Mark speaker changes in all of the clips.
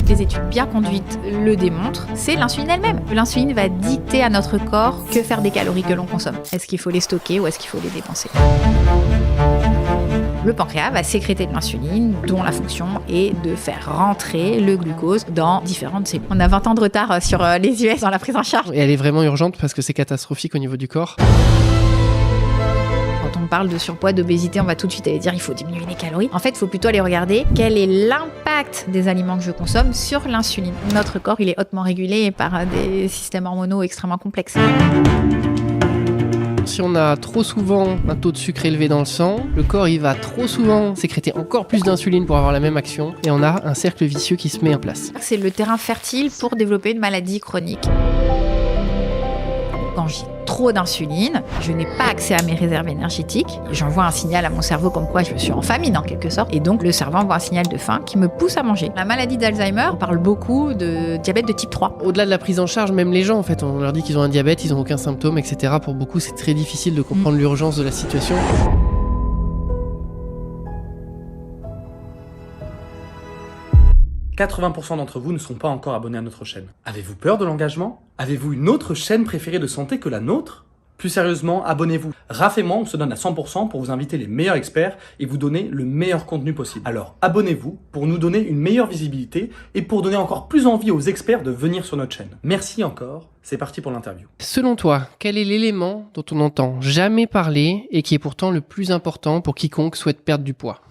Speaker 1: toutes les études bien conduites le démontrent, c'est l'insuline elle-même. L'insuline va dicter à notre corps que faire des calories que l'on consomme. Est-ce qu'il faut les stocker ou est-ce qu'il faut les dépenser ? Le pancréas va sécréter de l'insuline, dont la fonction est de faire rentrer le glucose dans différentes cellules. On a 20 ans de retard sur les US dans la prise en charge.
Speaker 2: Et elle est vraiment urgente parce que c'est catastrophique au niveau du corps.
Speaker 1: Quand on parle de surpoids, d'obésité, on va tout de suite aller dire il faut diminuer les calories. En fait, il faut plutôt aller regarder quel est l'impact des aliments que je consomme sur l'insuline. Notre corps, il est hautement régulé par des systèmes hormonaux extrêmement complexes.
Speaker 2: Si on a trop souvent un taux de sucre élevé dans le sang, le corps il va trop souvent sécréter encore plus d'insuline pour avoir la même action et on a un cercle vicieux qui se met en place.
Speaker 1: C'est le terrain fertile pour développer une maladie chronique. Quand j'ai trop d'insuline, je n'ai pas accès à mes réserves énergétiques. J'envoie un signal à mon cerveau comme quoi je suis en famine en quelque sorte. Et donc le cerveau envoie un signal de faim qui me pousse à manger. La maladie d'Alzheimer parle beaucoup de diabète de type 3.
Speaker 2: Au-delà de la prise en charge, même les gens en fait, on leur dit qu'ils ont un diabète, ils n'ont aucun symptôme, etc. Pour beaucoup, c'est très difficile de comprendre l'urgence de la situation. «
Speaker 3: 80% d'entre vous ne sont pas encore abonnés à notre chaîne. Avez-vous peur de l'engagement ? Avez-vous une autre chaîne préférée de santé que la nôtre ? Plus sérieusement, abonnez-vous. Raph et moi, on se donne à 100% pour vous inviter les meilleurs experts et vous donner le meilleur contenu possible. Alors abonnez-vous pour nous donner une meilleure visibilité et pour donner encore plus envie aux experts de venir sur notre chaîne. Merci encore, c'est parti pour l'interview.
Speaker 2: Selon toi, quel est l'élément dont on n'entend jamais parler et qui est pourtant le plus important pour quiconque souhaite perdre du poids ?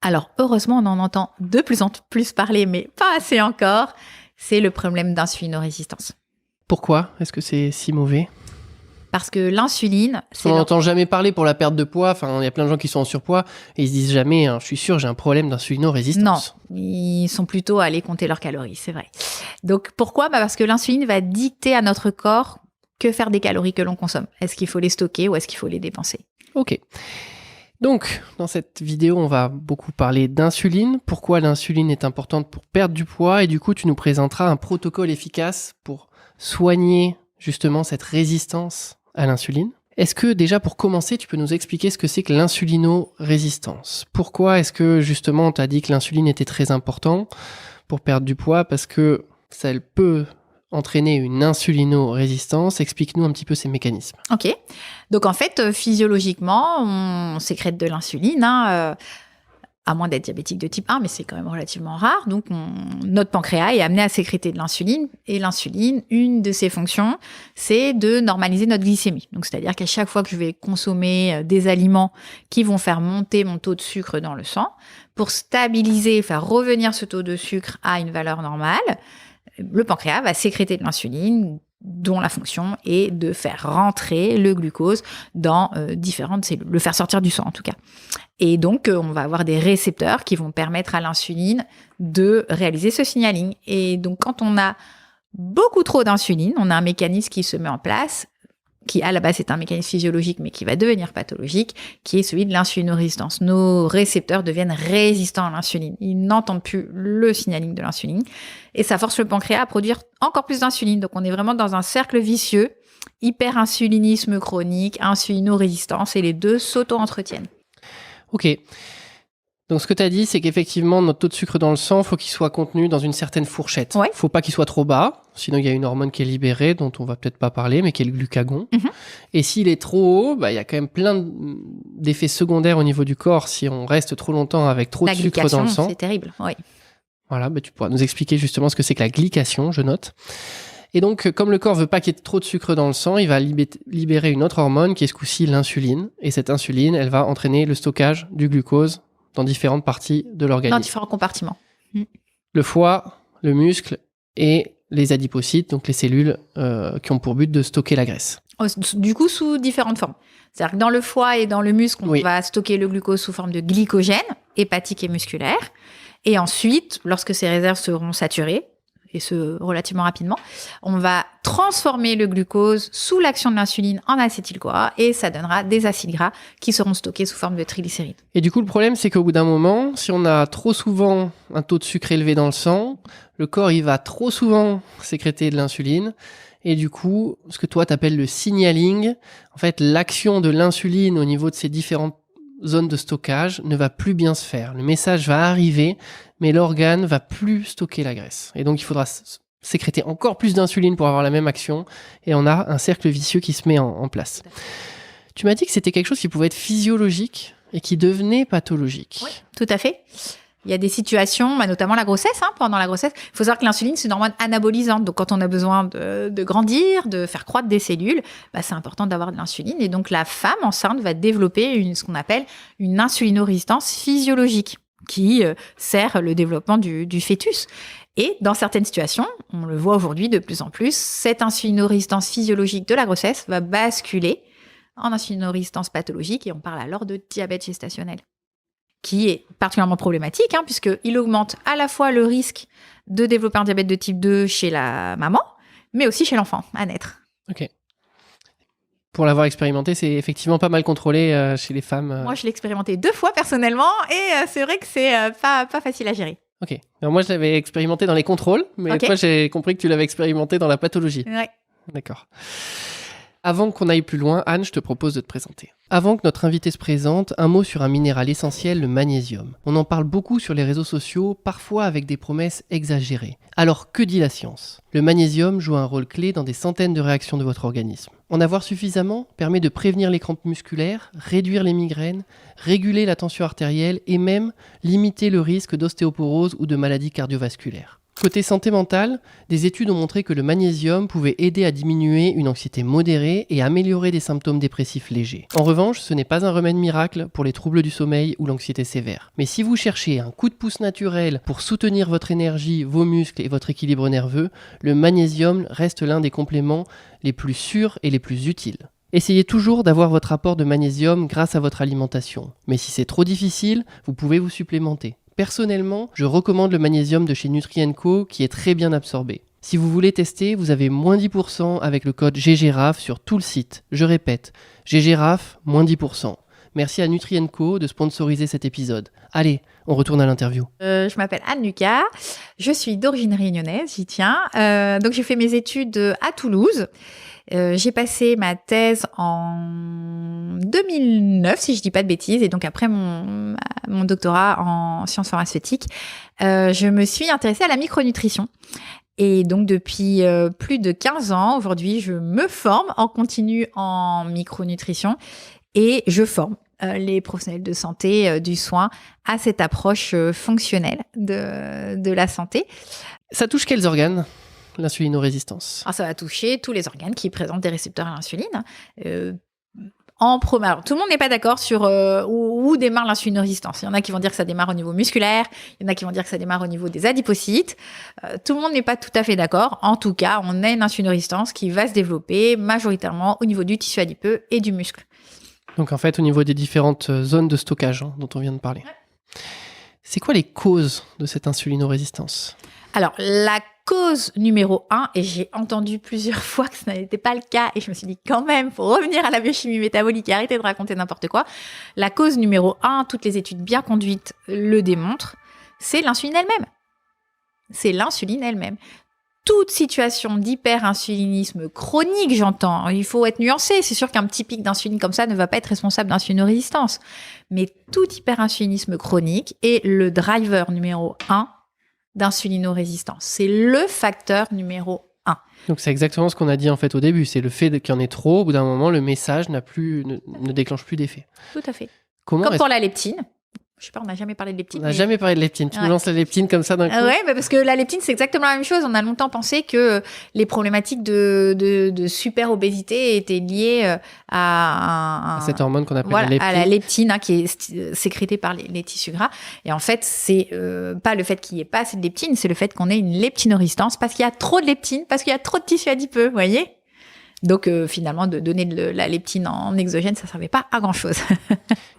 Speaker 1: Alors, heureusement, on en entend de plus en plus parler, mais pas assez encore. C'est le problème d'insulinorésistance.
Speaker 2: Pourquoi est-ce que c'est si mauvais ?
Speaker 1: Parce que l'insuline...
Speaker 2: On n'entend jamais parler pour la perte de poids. Enfin, il y a plein de gens qui sont en surpoids et ils se disent jamais, je suis sûr, j'ai un problème d'insulinorésistance.
Speaker 1: Non, ils sont plutôt à aller compter leurs calories, c'est vrai. Donc, pourquoi ? Parce que l'insuline va dicter à notre corps que faire des calories que l'on consomme. Est-ce qu'il faut les stocker ou est-ce qu'il faut les dépenser ?
Speaker 2: Ok. Donc, dans cette vidéo, on va beaucoup parler d'insuline, pourquoi l'insuline est importante pour perdre du poids, et du coup, tu nous présenteras un protocole efficace pour soigner justement cette résistance à l'insuline. Est-ce que déjà, pour commencer, tu peux nous expliquer ce que c'est que l'insulinorésistance ? Pourquoi est-ce que justement, on t'a dit que l'insuline était très important pour perdre du poids ? Parce que ça peut entraîner une insulinorésistance. Explique-nous un petit peu ces mécanismes.
Speaker 1: Ok. Donc en fait, physiologiquement, on sécrète de l'insuline, à moins d'être diabétique de type 1, mais c'est quand même relativement rare. Donc notre pancréas est amené à sécréter de l'insuline. Et l'insuline, une de ses fonctions, c'est de normaliser notre glycémie. Donc c'est-à-dire qu'à chaque fois que je vais consommer des aliments qui vont faire monter mon taux de sucre dans le sang, pour stabiliser, faire revenir ce taux de sucre à une valeur normale, le pancréas va sécréter de l'insuline dont la fonction est de faire rentrer le glucose dans différentes cellules, le faire sortir du sang en tout cas. Et donc, on va avoir des récepteurs qui vont permettre à l'insuline de réaliser ce signaling. Et donc, quand on a beaucoup trop d'insuline, on a un mécanisme qui se met en place, qui à la base est un mécanisme physiologique mais qui va devenir pathologique, qui est celui de l'insulinorésistance. Nos récepteurs deviennent résistants à l'insuline. Ils n'entendent plus le signaling de l'insuline et ça force le pancréas à produire encore plus d'insuline. Donc on est vraiment dans un cercle vicieux, hyperinsulinisme chronique, insulinorésistance et les deux s'auto-entretiennent.
Speaker 2: Ok. Donc ce que tu as dit, c'est qu'effectivement, notre taux de sucre dans le sang, il faut qu'il soit contenu dans une certaine fourchette.
Speaker 1: Ouais.
Speaker 2: Faut pas qu'il soit trop bas, sinon il y a une hormone qui est libérée, dont on va peut-être pas parler, mais qui est le glucagon. Mm-hmm. Et s'il est trop haut, il y a quand même plein d'effets secondaires au niveau du corps si on reste trop longtemps avec trop de sucre dans le sang.
Speaker 1: C'est terrible, oui.
Speaker 2: Voilà, tu pourras nous expliquer justement ce que c'est que la glycation, je note. Et donc, comme le corps veut pas qu'il y ait trop de sucre dans le sang, il va libérer une autre hormone qui est ce coup-ci l'insuline. Et cette insuline, elle va entraîner le stockage du glucose dans différentes parties de l'organisme.
Speaker 1: Dans différents compartiments.
Speaker 2: Le foie, le muscle et les adipocytes, donc les cellules qui ont pour but de stocker la graisse.
Speaker 1: Du coup, sous différentes formes. C'est-à-dire que dans le foie et dans le muscle, on va stocker le glucose sous forme de glycogène, hépatique et musculaire. Et ensuite, lorsque ces réserves seront saturées, et ce relativement rapidement, on va transformer le glucose sous l'action de l'insuline en acétyl-CoA et ça donnera des acides gras qui seront stockés sous forme de triglycérides.
Speaker 2: Et du coup, le problème, c'est qu'au bout d'un moment, si on a trop souvent un taux de sucre élevé dans le sang, le corps, il va trop souvent sécréter de l'insuline. Et du coup, ce que toi, t'appelles le signaling, en fait, l'action de l'insuline au niveau de ces différentes zone de stockage ne va plus bien se faire. Le message va arriver, mais l'organe va plus stocker la graisse. Et donc, il faudra sécréter encore plus d'insuline pour avoir la même action. Et on a un cercle vicieux qui se met en place. Tu m'as dit que c'était quelque chose qui pouvait être physiologique et qui devenait pathologique.
Speaker 1: Oui, tout à fait. Il y a des situations, notamment la grossesse. Pendant la grossesse, il faut savoir que l'insuline, c'est une hormone anabolisante. Donc, quand on a besoin de grandir, de faire croître des cellules, c'est important d'avoir de l'insuline. Et donc, la femme enceinte va développer ce qu'on appelle une insulinorésistance physiologique qui sert le développement du fœtus. Et dans certaines situations, on le voit aujourd'hui de plus en plus, cette insulinorésistance physiologique de la grossesse va basculer en insulinorésistance pathologique. Et on parle alors de diabète gestationnel, qui est particulièrement problématique, puisqu'il augmente à la fois le risque de développer un diabète de type 2 chez la maman, mais aussi chez l'enfant à naître.
Speaker 2: Ok. Pour l'avoir expérimenté, c'est effectivement pas mal contrôlé chez les femmes.
Speaker 1: Moi, je l'ai expérimenté 2 fois personnellement, et c'est vrai que c'est pas facile à gérer.
Speaker 2: Ok. Alors moi, je l'avais expérimenté dans les contrôles, mais toi, j'ai compris que tu l'avais expérimenté dans la pathologie.
Speaker 1: Ouais.
Speaker 2: D'accord. Avant qu'on aille plus loin, Anne, je te propose de te présenter. Avant que notre invité se présente, un mot sur un minéral essentiel, le magnésium. On en parle beaucoup sur les réseaux sociaux, parfois avec des promesses exagérées. Alors, que dit la science ? Le magnésium joue un rôle clé dans des centaines de réactions de votre organisme. En avoir suffisamment permet de prévenir les crampes musculaires, réduire les migraines, réguler la tension artérielle et même limiter le risque d'ostéoporose ou de maladies cardiovasculaires. Côté santé mentale, des études ont montré que le magnésium pouvait aider à diminuer une anxiété modérée et améliorer des symptômes dépressifs légers. En revanche, ce n'est pas un remède miracle pour les troubles du sommeil ou l'anxiété sévère. Mais si vous cherchez un coup de pouce naturel pour soutenir votre énergie, vos muscles et votre équilibre nerveux, le magnésium reste l'un des compléments les plus sûrs et les plus utiles. Essayez toujours d'avoir votre apport de magnésium grâce à votre alimentation. Mais si c'est trop difficile, vous pouvez vous supplémenter. Personnellement, je recommande le magnésium de chez Nutri & Co qui est très bien absorbé. Si vous voulez tester, vous avez moins 10% avec le code GGRAF sur tout le site. Je répète, GGRAF, moins 10%. Merci à Nutri & Co de sponsoriser cet épisode. Allez, on retourne à l'interview.
Speaker 1: Je m'appelle Anne Lucas, je suis d'origine réunionnaise, j'y tiens. Donc j'ai fait mes études à Toulouse. J'ai passé ma thèse en 2009, si je dis pas de bêtises, et donc après mon doctorat en sciences pharmaceutiques, je me suis intéressée à la micronutrition. Et donc depuis plus de 15 ans, aujourd'hui, je me forme en continu en micronutrition et je forme les professionnels de santé, du soin, à cette approche fonctionnelle de la santé.
Speaker 2: Ça touche quels organes ? L'insulinorésistance.
Speaker 1: Ça va toucher tous les organes qui présentent des récepteurs à l'insuline. Alors, tout le monde n'est pas d'accord sur où démarre l'insulinorésistance. Il y en a qui vont dire que ça démarre au niveau musculaire, il y en a qui vont dire que ça démarre au niveau des adipocytes. Tout le monde n'est pas tout à fait d'accord. En tout cas, on a une insulinorésistance qui va se développer majoritairement au niveau du tissu adipeux et du muscle.
Speaker 2: Donc en fait, au niveau des différentes zones de stockage dont on vient de parler. Ouais. C'est quoi les causes de cette insulinorésistance ?
Speaker 1: Alors, la cause numéro 1, et j'ai entendu plusieurs fois que ce n'était pas le cas, et je me suis dit quand même, faut revenir à la biochimie métabolique et arrêter de raconter n'importe quoi. La cause numéro 1, toutes les études bien conduites le démontrent, c'est l'insuline elle-même. C'est l'insuline elle-même. Toute situation d'hyperinsulinisme chronique, j'entends, il faut être nuancé. C'est sûr qu'un petit pic d'insuline comme ça ne va pas être responsable d'insulinorésistance. Mais tout hyperinsulinisme chronique est le driver numéro 1 d'insulinorésistance. C'est le facteur numéro 1.
Speaker 2: Donc c'est exactement ce qu'on a dit en fait au début. C'est le fait qu'il y en ait trop, au bout d'un moment, le message ne déclenche plus d'effet.
Speaker 1: Tout à fait.
Speaker 2: Comme
Speaker 1: pour la leptine. Je sais pas, on n'a jamais parlé de leptine.
Speaker 2: On n'a jamais parlé de leptine. Tu nous lances la leptine comme ça d'un coup.
Speaker 1: Ouais, parce que la leptine, c'est exactement la même chose. On a longtemps pensé que les problématiques de super-obésité étaient liées à
Speaker 2: cette hormone qu'on appelle la leptine.
Speaker 1: À la leptine, qui est sécrétée par les tissus gras. Et en fait, c'est pas le fait qu'il n'y ait pas assez de leptine, c'est le fait qu'on ait une leptinorésistance parce qu'il y a trop de leptine, parce qu'il y a trop de tissu adipeux, vous voyez ? Donc finalement, de donner de la leptine en exogène, ça ne servait pas à grand-chose.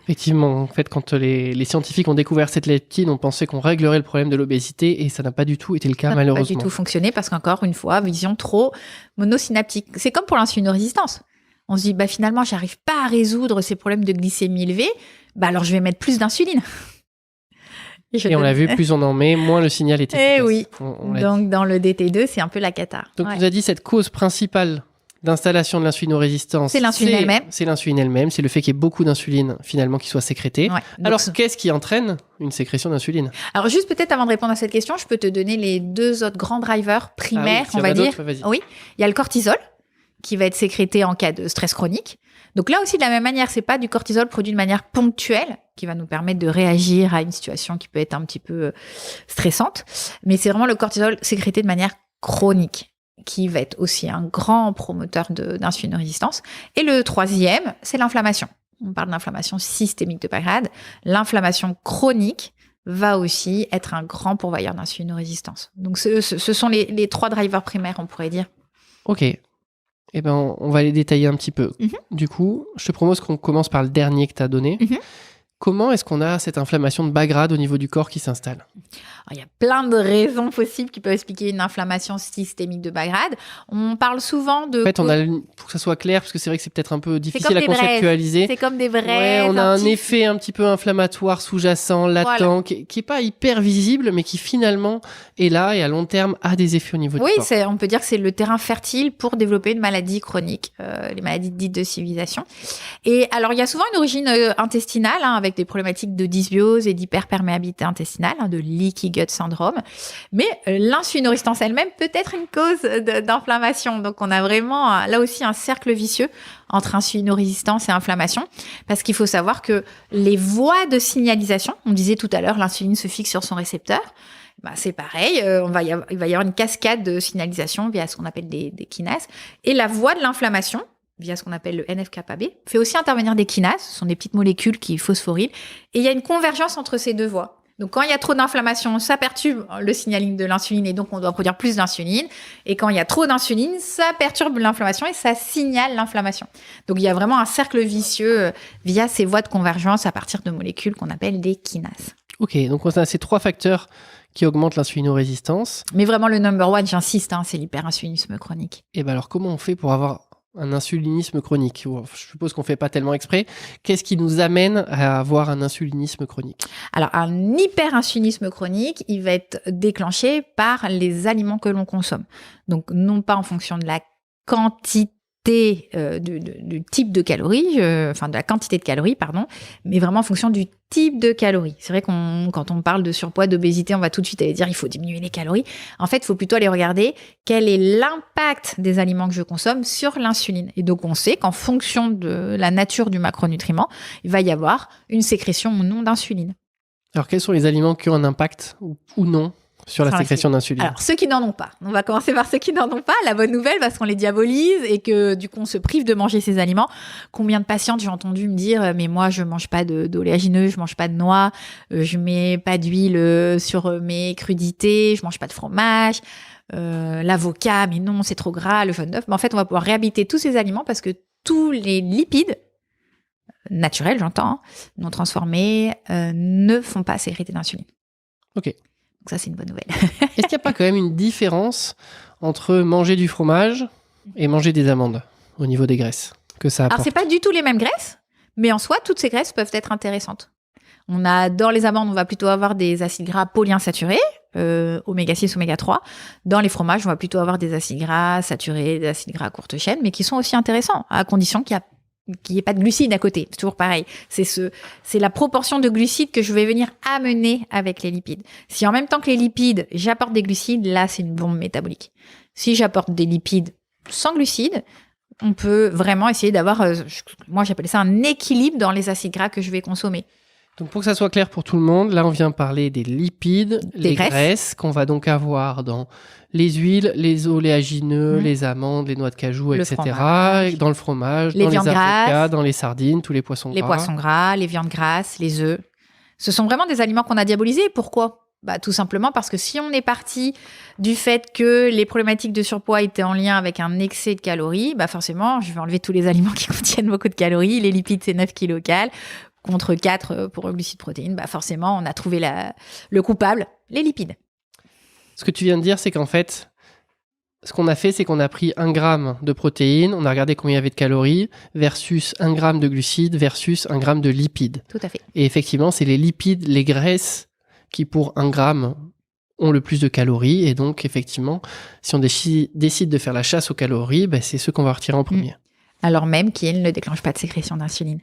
Speaker 2: Effectivement, en fait, quand les scientifiques ont découvert cette leptine, on pensait qu'on réglerait le problème de l'obésité et ça n'a pas du tout été le cas, malheureusement. Ça n'a pas du tout
Speaker 1: fonctionné parce qu'encore une fois, vision trop monosynaptique. C'est comme pour l'insulinorésistance. On se dit, finalement, j'arrive pas à résoudre ces problèmes de glycémie élevée, alors je vais mettre plus d'insuline.
Speaker 2: Et on l'a vu, plus on en met, moins le signal est efficace.
Speaker 1: Oui, donc dans le DT2, c'est un peu la cata.
Speaker 2: Donc, tu nous as dit cette cause principale d'installation de l'insulinorésistance,
Speaker 1: C'est l'insuline elle-même.
Speaker 2: C'est l'insuline elle-même, c'est le fait qu'il y ait beaucoup d'insuline finalement qui soit sécrétée.
Speaker 1: Ouais. Donc,
Speaker 2: Alors, qu'est-ce qui entraîne une sécrétion d'insuline?
Speaker 1: Alors juste peut-être avant de répondre à cette question, je peux te donner les 2 autres grands drivers primaires,
Speaker 2: s'il y
Speaker 1: on
Speaker 2: en a
Speaker 1: va dire.
Speaker 2: d'autres, vas-y.
Speaker 1: Oui, il y a le cortisol qui va être sécrété en cas de stress chronique. Donc là aussi de la même manière, c'est pas du cortisol produit de manière ponctuelle qui va nous permettre de réagir à une situation qui peut être un petit peu stressante, mais c'est vraiment le cortisol sécrété de manière chronique qui va être aussi un grand promoteur d'insulinorésistance. Et le troisième, c'est l'inflammation. On parle d'inflammation systémique de bas grade. L'inflammation chronique va aussi être un grand pourvoyeur d'insulinorésistance. Donc ce sont les 3 drivers primaires, on pourrait dire.
Speaker 2: Ok. Eh ben, on va les détailler un petit peu. Du coup, je te propose qu'on commence par le dernier que tu as donné. Comment est-ce qu'on a cette inflammation de bas grade au niveau du corps qui s'installe?
Speaker 1: Il y a plein de raisons possibles qui peuvent expliquer une inflammation systémique de bas grade. On parle souvent de...
Speaker 2: En fait, pour que ça soit clair, parce que c'est vrai que c'est peut-être un peu difficile
Speaker 1: comme
Speaker 2: à
Speaker 1: des
Speaker 2: conceptualiser.
Speaker 1: C'est comme des braises.
Speaker 2: Ouais, on a un effet un petit peu inflammatoire, sous-jacent, latent,
Speaker 1: Voilà.
Speaker 2: qui est pas hyper visible, mais qui finalement est là et à long terme a des effets au niveau du corps.
Speaker 1: On peut dire que c'est le terrain fertile pour développer une maladie chronique, les maladies dites de civilisation. Et alors, il y a souvent une origine intestinale, avec des problématiques de dysbiose et d'hyperperméabilité intestinale, de leaky gut syndrome. Mais l'insulinorésistance elle-même peut être une cause d'inflammation. Donc, on a vraiment là aussi un cercle vicieux entre insulinorésistance et inflammation, parce qu'il faut savoir que les voies de signalisation, on disait tout à l'heure, l'insuline se fixe sur son récepteur. C'est pareil, il va y avoir une cascade de signalisation via ce qu'on appelle des kinases. Et la voie de l'inflammation, via ce qu'on appelle le NF-κB, fait aussi intervenir des kinases, ce sont des petites molécules qui phosphorylent. Et il y a une convergence entre ces 2 voies. Donc, quand il y a trop d'inflammation, ça perturbe le signaling de l'insuline et donc on doit produire plus d'insuline. Et quand il y a trop d'insuline, ça perturbe l'inflammation et ça signale l'inflammation. Donc, il y a vraiment un cercle vicieux via ces voies de convergence à partir de molécules qu'on appelle des kinases.
Speaker 2: Ok, donc on a ces 3 facteurs qui augmentent l'insulinorésistance.
Speaker 1: Mais vraiment, le number one, j'insiste, c'est l'hyperinsulinisme chronique.
Speaker 2: Et ben alors, comment on fait pour avoir un insulinisme chronique? Je suppose qu'on ne fait pas tellement exprès. Qu'est-ce qui nous amène à avoir un insulinisme chronique? Alors,
Speaker 1: un hyperinsulinisme chronique, il va être déclenché par les aliments que l'on consomme. Donc, non pas en fonction de la quantité du type de calories, de la quantité de calories, pardon, mais vraiment en fonction du type de calories. C'est vrai quand on parle de surpoids, d'obésité, on va tout de suite aller dire il faut diminuer les calories. En fait, il faut plutôt aller regarder quel est l'impact des aliments que je consomme sur l'insuline. Et donc, on sait qu'en fonction de la nature du macronutriment, il va y avoir une sécrétion ou non d'insuline.
Speaker 2: Alors, quels sont les aliments qui ont un impact ou non sur la sécrétion d'insuline?
Speaker 1: Alors, ceux qui n'en ont pas. On va commencer par ceux qui n'en ont pas. La bonne nouvelle, parce qu'on les diabolise et que du coup, on se prive de manger ces aliments. Combien de patientes j'ai entendu me dire « Mais moi, je mange pas d'oléagineux, je mange pas de noix, je mets pas d'huile sur mes crudités, je mange pas de fromage, l'avocat, mais non, c'est trop gras, le jaune d'œuf. » Mais en fait, on va pouvoir réhabiliter tous ces aliments parce que tous les lipides naturels, j'entends, non transformés, ne font pas sécréter d'insuline.
Speaker 2: Ok.
Speaker 1: Donc ça, c'est une bonne nouvelle.
Speaker 2: Est-ce qu'il n'y a pas quand même une différence entre manger du fromage et manger des amandes au niveau des graisses que ça apporte?
Speaker 1: Alors, c'est pas du tout les mêmes graisses, mais en soi, toutes ces graisses peuvent être intéressantes. Dans les amandes, on va plutôt avoir des acides gras polyinsaturés, oméga 6, oméga 3. Dans les fromages, on va plutôt avoir des acides gras saturés, des acides gras à courte chaîne, mais qui sont aussi intéressants, à condition qu'il n'y ait pas de glucides à côté. C'est toujours pareil. C'est la proportion de glucides que je vais venir amener avec les lipides. Si en même temps que les lipides, j'apporte des glucides, là, c'est une bombe métabolique. Si j'apporte des lipides sans glucides, on peut vraiment essayer d'avoir, moi j'appelle ça un équilibre dans les acides gras que je vais consommer.
Speaker 2: Donc pour que ça soit clair pour tout le monde, là on vient parler des lipides, les graisses qu'on va donc avoir dans les huiles, les oléagineux, les amandes, les noix de cajou, etc.
Speaker 1: Fromage.
Speaker 2: Dans le fromage,
Speaker 1: Les
Speaker 2: dans les
Speaker 1: viandes
Speaker 2: avocats,
Speaker 1: grasses.
Speaker 2: dans les sardines, tous les poissons gras.
Speaker 1: Les poissons gras, les viandes grasses, les œufs. Ce sont vraiment des aliments qu'on a diabolisés. Pourquoi ? Tout simplement parce que si on est parti du fait que les problématiques de surpoids étaient en lien avec un excès de calories, forcément, je vais enlever tous les aliments qui contiennent beaucoup de calories. Les lipides, c'est 9 kilocalories contre 4 pour glucides protéines. Forcément, on a trouvé le coupable, les lipides.
Speaker 2: Ce que tu viens de dire, c'est qu'en fait, ce qu'on a fait, c'est qu'on a pris 1 gramme de protéines, on a regardé combien il y avait de calories, versus 1 gramme de glucides, versus 1 gramme de lipides.
Speaker 1: Tout à fait.
Speaker 2: Et effectivement, c'est les lipides, les graisses, qui pour 1 gramme ont le plus de calories. Et donc, effectivement, si on décide de faire la chasse aux calories, c'est ceux qu'on va retirer en premier.
Speaker 1: Alors même qu'ils ne déclenchent pas de sécrétion d'insuline.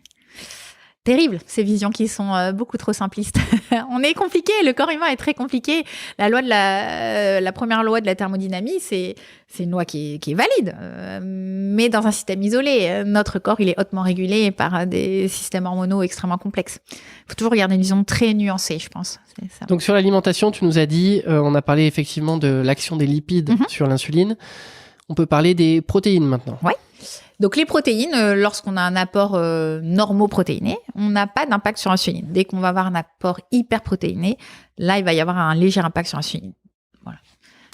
Speaker 1: Terrible, ces visions qui sont beaucoup trop simplistes. On est compliqué, le corps humain est très compliqué. La loi de la première loi de la thermodynamie, c'est une loi qui est valide, mais dans un système isolé. Notre corps, il est hautement régulé par des systèmes hormonaux extrêmement complexes. Il faut toujours regarder une vision très nuancée, je pense. C'est ça.
Speaker 2: Donc sur l'alimentation, tu nous as dit, on a parlé effectivement de l'action des lipides sur l'insuline. On peut parler des protéines maintenant.
Speaker 1: Ouais. Donc les protéines, lorsqu'on a un apport normoprotéiné, on n'a pas d'impact sur l'insuline. Dès qu'on va avoir un apport hyperprotéiné, là, il va y avoir un léger impact sur l'insuline. Voilà.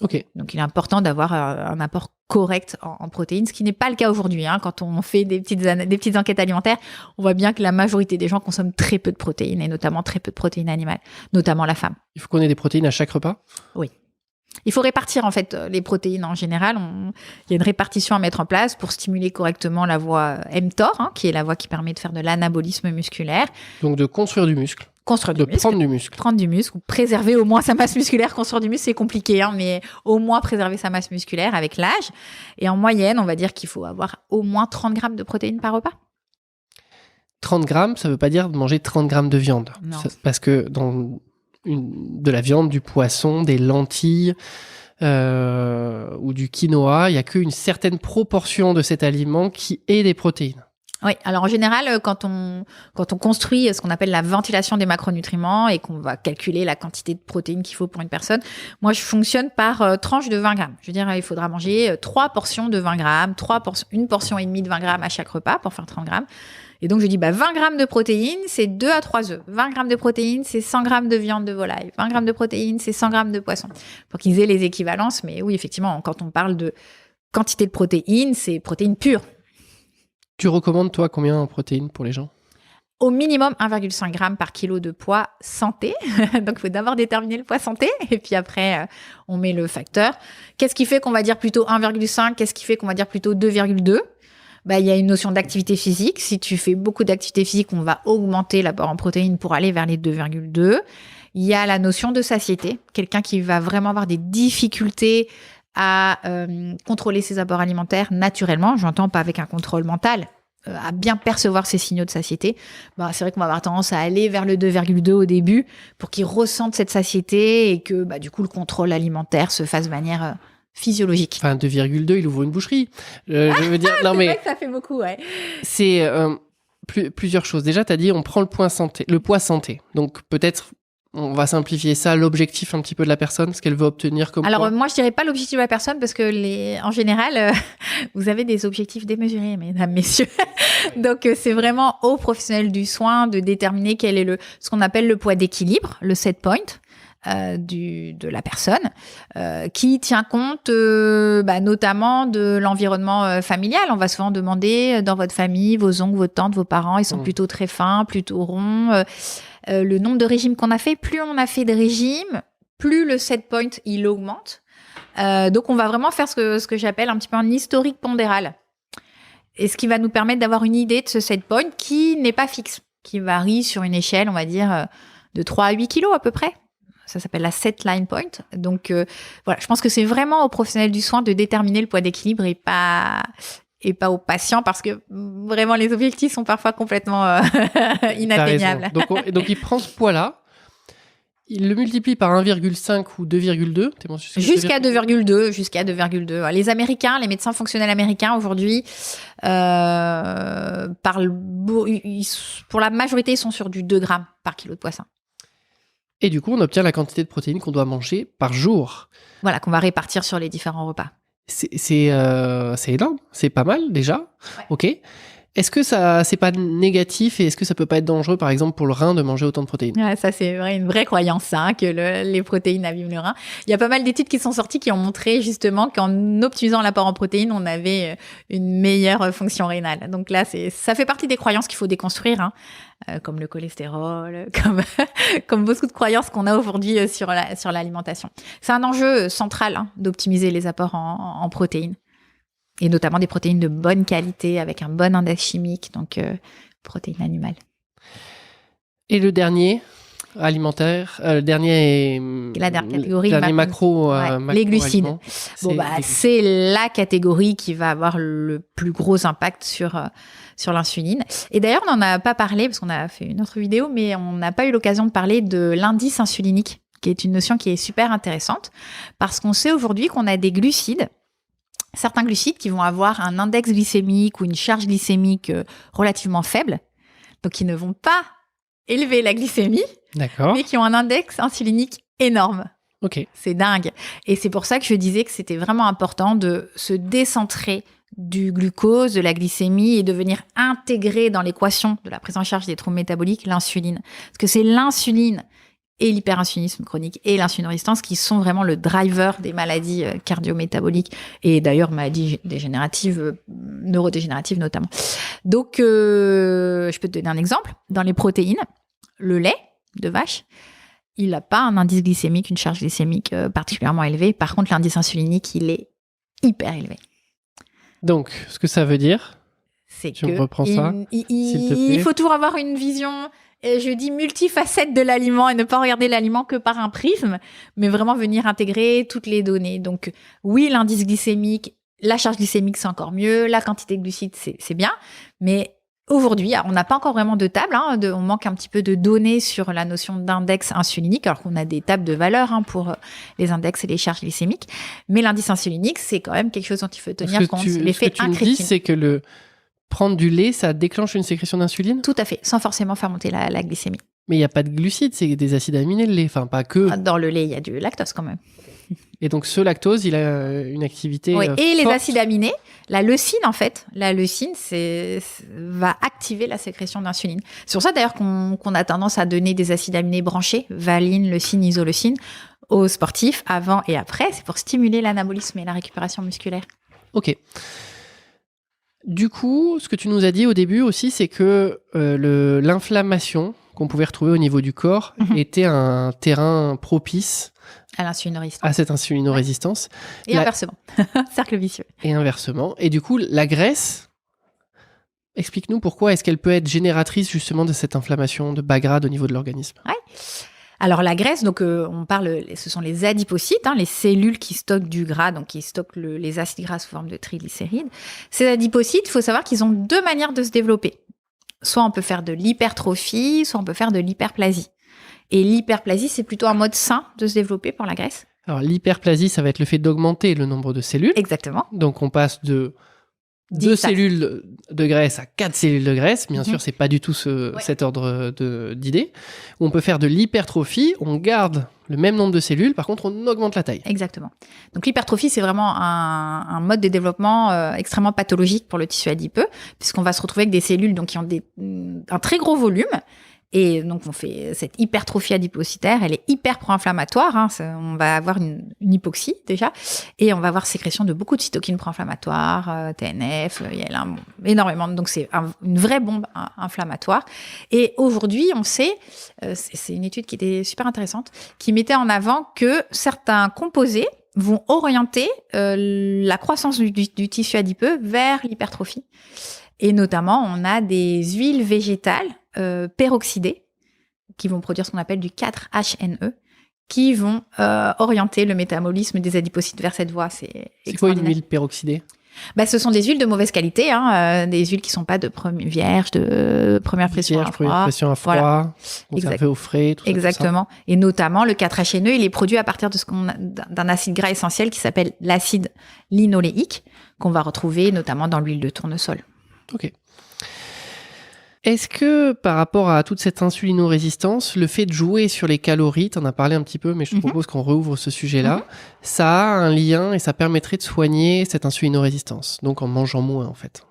Speaker 2: Ok.
Speaker 1: Donc il est important d'avoir un apport correct en protéines, ce qui n'est pas le cas aujourd'hui. Quand on fait des petites enquêtes alimentaires, on voit bien que la majorité des gens consomment très peu de protéines, et notamment très peu de protéines animales, notamment la femme.
Speaker 2: Il faut qu'on ait des protéines à chaque repas ?
Speaker 1: Oui. Il faut répartir en fait les protéines en général. Il y a une répartition à mettre en place pour stimuler correctement la voie mTOR, qui est la voie qui permet de faire de l'anabolisme musculaire.
Speaker 2: Donc de construire du muscle. Prendre du muscle.
Speaker 1: Prendre du muscle, ou préserver au moins sa masse musculaire. Construire du muscle, c'est compliqué, mais au moins préserver sa masse musculaire avec l'âge. Et en moyenne, on va dire qu'il faut avoir au moins 30 grammes de protéines par repas.
Speaker 2: 30 grammes, ça ne veut pas dire de manger 30 grammes de viande.
Speaker 1: Non.
Speaker 2: Parce que dans de la viande, du poisson, des lentilles ou du quinoa, il n'y a qu'une certaine proportion de cet aliment qui est des protéines.
Speaker 1: Oui, alors en général, quand on construit ce qu'on appelle la ventilation des macronutriments et qu'on va calculer la quantité de protéines qu'il faut pour une personne, moi je fonctionne par tranche de 20 grammes. Je veux dire, il faudra manger 3 portions de 20 grammes, une portion et demie de 20 grammes à chaque repas pour faire 30 grammes. Et donc, je dis, 20 grammes de protéines, c'est 2 à 3 œufs. 20 grammes de protéines, c'est 100 grammes de viande de volaille. 20 grammes de protéines, c'est 100 grammes de poisson. Pour qu'ils aient les équivalences. Mais oui, effectivement, quand on parle de quantité de protéines, c'est protéines pures.
Speaker 2: Tu recommandes, toi, combien en protéines pour les gens ?
Speaker 1: Au minimum 1,5 g par kilo de poids santé. Donc, il faut d'abord déterminer le poids santé. Et puis après, on met le facteur. Qu'est-ce qui fait qu'on va dire plutôt 1,5 ? Qu'est-ce qui fait qu'on va dire plutôt 2,2 ? Il y a une notion d'activité physique. Si tu fais beaucoup d'activité physique, on va augmenter l'apport en protéines pour aller vers les 2,2. Il y a la notion de satiété. Quelqu'un qui va vraiment avoir des difficultés à contrôler ses apports alimentaires naturellement, j'entends pas avec un contrôle mental, à bien percevoir ses signaux de satiété, c'est vrai qu'on va avoir tendance à aller vers le 2,2 au début pour qu'il ressente cette satiété et que du coup le contrôle alimentaire se fasse de manière physiologique.
Speaker 2: Enfin, 2,2, il ouvre une boucherie. Je veux dire, non mais...
Speaker 1: C'est vrai que ça fait beaucoup, ouais.
Speaker 2: C'est plusieurs choses. Déjà, tu as dit, on prend le poids santé. Donc peut-être... On va simplifier ça, l'objectif un petit peu de la personne, ce qu'elle veut obtenir comme
Speaker 1: Alors,
Speaker 2: poids.
Speaker 1: moi, je dirais pas l'objectif de la personne parce que en général, vous avez des objectifs démesurés, mesdames, messieurs. Donc, c'est vraiment aux professionnels du soin de déterminer quel est ce qu'on appelle le poids d'équilibre, le set point de la personne, qui tient compte notamment de l'environnement familial. On va souvent demander dans votre famille, vos oncles, vos tantes, vos parents, ils sont plutôt très fins, plutôt ronds. Le nombre de régimes qu'on a fait, plus on a fait de régimes, plus le set point, il augmente. Donc, on va vraiment faire ce que j'appelle un petit peu un historique pondéral. Et ce qui va nous permettre d'avoir une idée de ce set point qui n'est pas fixe, qui varie sur une échelle, on va dire, de 3 à 8 kilos à peu près. Ça s'appelle la set line point. Donc, voilà, je pense que c'est vraiment aux professionnels du soin de déterminer le poids d'équilibre et pas aux patients, parce que vraiment les objectifs sont parfois complètement inatteignables.
Speaker 2: Donc il prend ce poids-là, il le multiplie par 1,5 ou 2,2.
Speaker 1: Jusqu'à 2,2. Les Américains, les médecins fonctionnels américains aujourd'hui parlent, pour la majorité, ils sont sur du 2 grammes par kilo de poids sain.
Speaker 2: Et du coup, on obtient la quantité de protéines qu'on doit manger par jour.
Speaker 1: Voilà, qu'on va répartir sur les différents repas.
Speaker 2: C'est énorme, c'est pas mal déjà. Ouais. Ok. Est-ce que ça, c'est pas négatif et est-ce que ça peut pas être dangereux, par exemple, pour le rein de manger autant de protéines ?
Speaker 1: Ouais, ça, c'est une vraie croyance, que les protéines abîment le rein. Il y a pas mal d'études qui sont sorties qui ont montré justement qu'en optimisant l'apport en protéines, on avait une meilleure fonction rénale. Donc là, ça fait partie des croyances qu'il faut déconstruire, comme le cholestérol, comme beaucoup de croyances qu'on a aujourd'hui sur l'alimentation. C'est un enjeu central d'optimiser les apports en protéines. Et notamment des protéines de bonne qualité avec un bon index chimique, donc protéines animales.
Speaker 2: Et le dernier, alimentaire, le dernier
Speaker 1: La dernière catégorie,
Speaker 2: dernier macro,
Speaker 1: les glucides.
Speaker 2: aliment,
Speaker 1: C'est la catégorie qui va avoir le plus gros impact sur l'insuline. Et d'ailleurs, on n'en a pas parlé parce qu'on a fait une autre vidéo, mais on n'a pas eu l'occasion de parler de l'indice insulinique, qui est une notion qui est super intéressante parce qu'on sait aujourd'hui qu'on a des glucides, certains glucides qui vont avoir un index glycémique ou une charge glycémique relativement faible, donc qui ne vont pas élever la glycémie,
Speaker 2: D'accord.
Speaker 1: mais qui ont un index insulinique énorme.
Speaker 2: Ok.
Speaker 1: C'est dingue. Et c'est pour ça que je disais que c'était vraiment important de se décentrer du glucose, de la glycémie et de venir intégrer dans l'équation de la prise en charge des troubles métaboliques l'insuline. Parce que c'est l'insuline et l'hyperinsulinisme chronique et l'insulinorésistance qui sont vraiment le driver des maladies cardio-métaboliques et d'ailleurs maladies dégénératives, neurodégénératives notamment. Donc, je peux te donner un exemple. Dans les protéines, le lait de vache, il n'a pas un indice glycémique, une charge glycémique particulièrement élevée. Par contre, l'indice insulinique, il est hyper élevé.
Speaker 2: Donc, ce que ça veut dire,
Speaker 1: c'est
Speaker 2: tu
Speaker 1: que
Speaker 2: reprends ça, s'il te plaît.
Speaker 1: il faut toujours avoir une vision, je dis multifacette de l'aliment et ne pas regarder l'aliment que par un prisme, mais vraiment venir intégrer toutes les données. Donc oui, l'indice glycémique, la charge glycémique, c'est encore mieux, la quantité de glucides, c'est bien, mais aujourd'hui, on n'a pas encore vraiment de table, on manque un petit peu de données sur la notion d'index insulinique, alors qu'on a des tables de valeurs pour les index et les charges glycémiques. Mais l'indice insulinique, c'est quand même quelque chose dont il faut tenir compte. L'effet
Speaker 2: ce que tu me dis, c'est que prendre du lait, ça déclenche une sécrétion d'insuline ?
Speaker 1: Tout à fait, sans forcément faire monter la glycémie.
Speaker 2: Mais il n'y a pas de glucides, c'est des acides aminés, le lait. Enfin, pas que.
Speaker 1: Dans le lait, il y a du lactose quand même.
Speaker 2: Et donc, ce lactose, il a une activité
Speaker 1: et
Speaker 2: forte.
Speaker 1: les acides aminés, la leucine, en fait, va activer la sécrétion d'insuline. C'est pour ça, d'ailleurs, qu'on a tendance à donner des acides aminés branchés, valine, leucine, isoleucine, aux sportifs, avant et après. C'est pour stimuler l'anabolisme et la récupération musculaire.
Speaker 2: Ok. Du coup, ce que tu nous as dit au début aussi, c'est que l'inflammation qu'on pouvait retrouver au niveau du corps était un terrain propice
Speaker 1: à l'insulinorésistance.
Speaker 2: À cette insulinorésistance.
Speaker 1: Et inversement. Cercle vicieux.
Speaker 2: Et inversement. Et du coup, la graisse, explique-nous pourquoi est-ce qu'elle peut être génératrice justement de cette inflammation de bas grade au niveau de l'organisme.
Speaker 1: Ouais. Alors la graisse, donc on parle, ce sont les adipocytes, les cellules qui stockent du gras, donc qui stockent les acides gras sous forme de triglycérides. Ces adipocytes, il faut savoir qu'ils ont deux manières de se développer. Soit on peut faire de l'hypertrophie, soit on peut faire de l'hyperplasie. Et l'hyperplasie, c'est plutôt un mode sain de se développer pour la graisse.
Speaker 2: Alors l'hyperplasie, ça va être le fait d'augmenter le nombre de cellules.
Speaker 1: Exactement.
Speaker 2: Donc on passe de 2 cellules de graisse à 4 cellules de graisse. Bien sûr, c'est pas du tout cet ordre d'idée. On peut faire de l'hypertrophie, on garde le même nombre de cellules, par contre, on augmente la taille.
Speaker 1: Exactement. Donc l'hypertrophie, c'est vraiment un mode de développement extrêmement pathologique pour le tissu adipeux, puisqu'on va se retrouver avec des cellules donc, qui ont un très gros volume. Et donc, on fait cette hypertrophie adipocytaire, elle est hyper pro-inflammatoire. On va avoir une hypoxie déjà, et on va avoir sécrétion de beaucoup de cytokines pro-inflammatoires, TNF, IL-1, énormément. Donc, c'est une vraie bombe inflammatoire. Et aujourd'hui, on sait, c'est une étude qui était super intéressante, qui mettait en avant que certains composés vont orienter la croissance du tissu adipeux vers l'hypertrophie. Et notamment, on a des huiles végétales peroxydées qui vont produire ce qu'on appelle du 4-HNE, qui vont orienter le métabolisme des adipocytes vers cette voie. C'est
Speaker 2: quoi une huile peroxydée ?
Speaker 1: Ce sont des huiles de mauvaise qualité, des huiles qui ne sont pas de vierges, de première pression à froid.
Speaker 2: Pression à froid, voilà. Conservées au frais, tout ça.
Speaker 1: Exactement. Tout ça. Et notamment, le 4-HNE, il est produit à partir de d'un acide gras essentiel qui s'appelle l'acide linoléique, qu'on va retrouver notamment dans l'huile de tournesol.
Speaker 2: Ok. Est-ce que par rapport à toute cette insulinorésistance, le fait de jouer sur les calories, tu en as parlé un petit peu, mais je te propose qu'on rouvre ce sujet-là, ça a un lien et ça permettrait de soigner cette insulinorésistance, donc en mangeant moins en fait?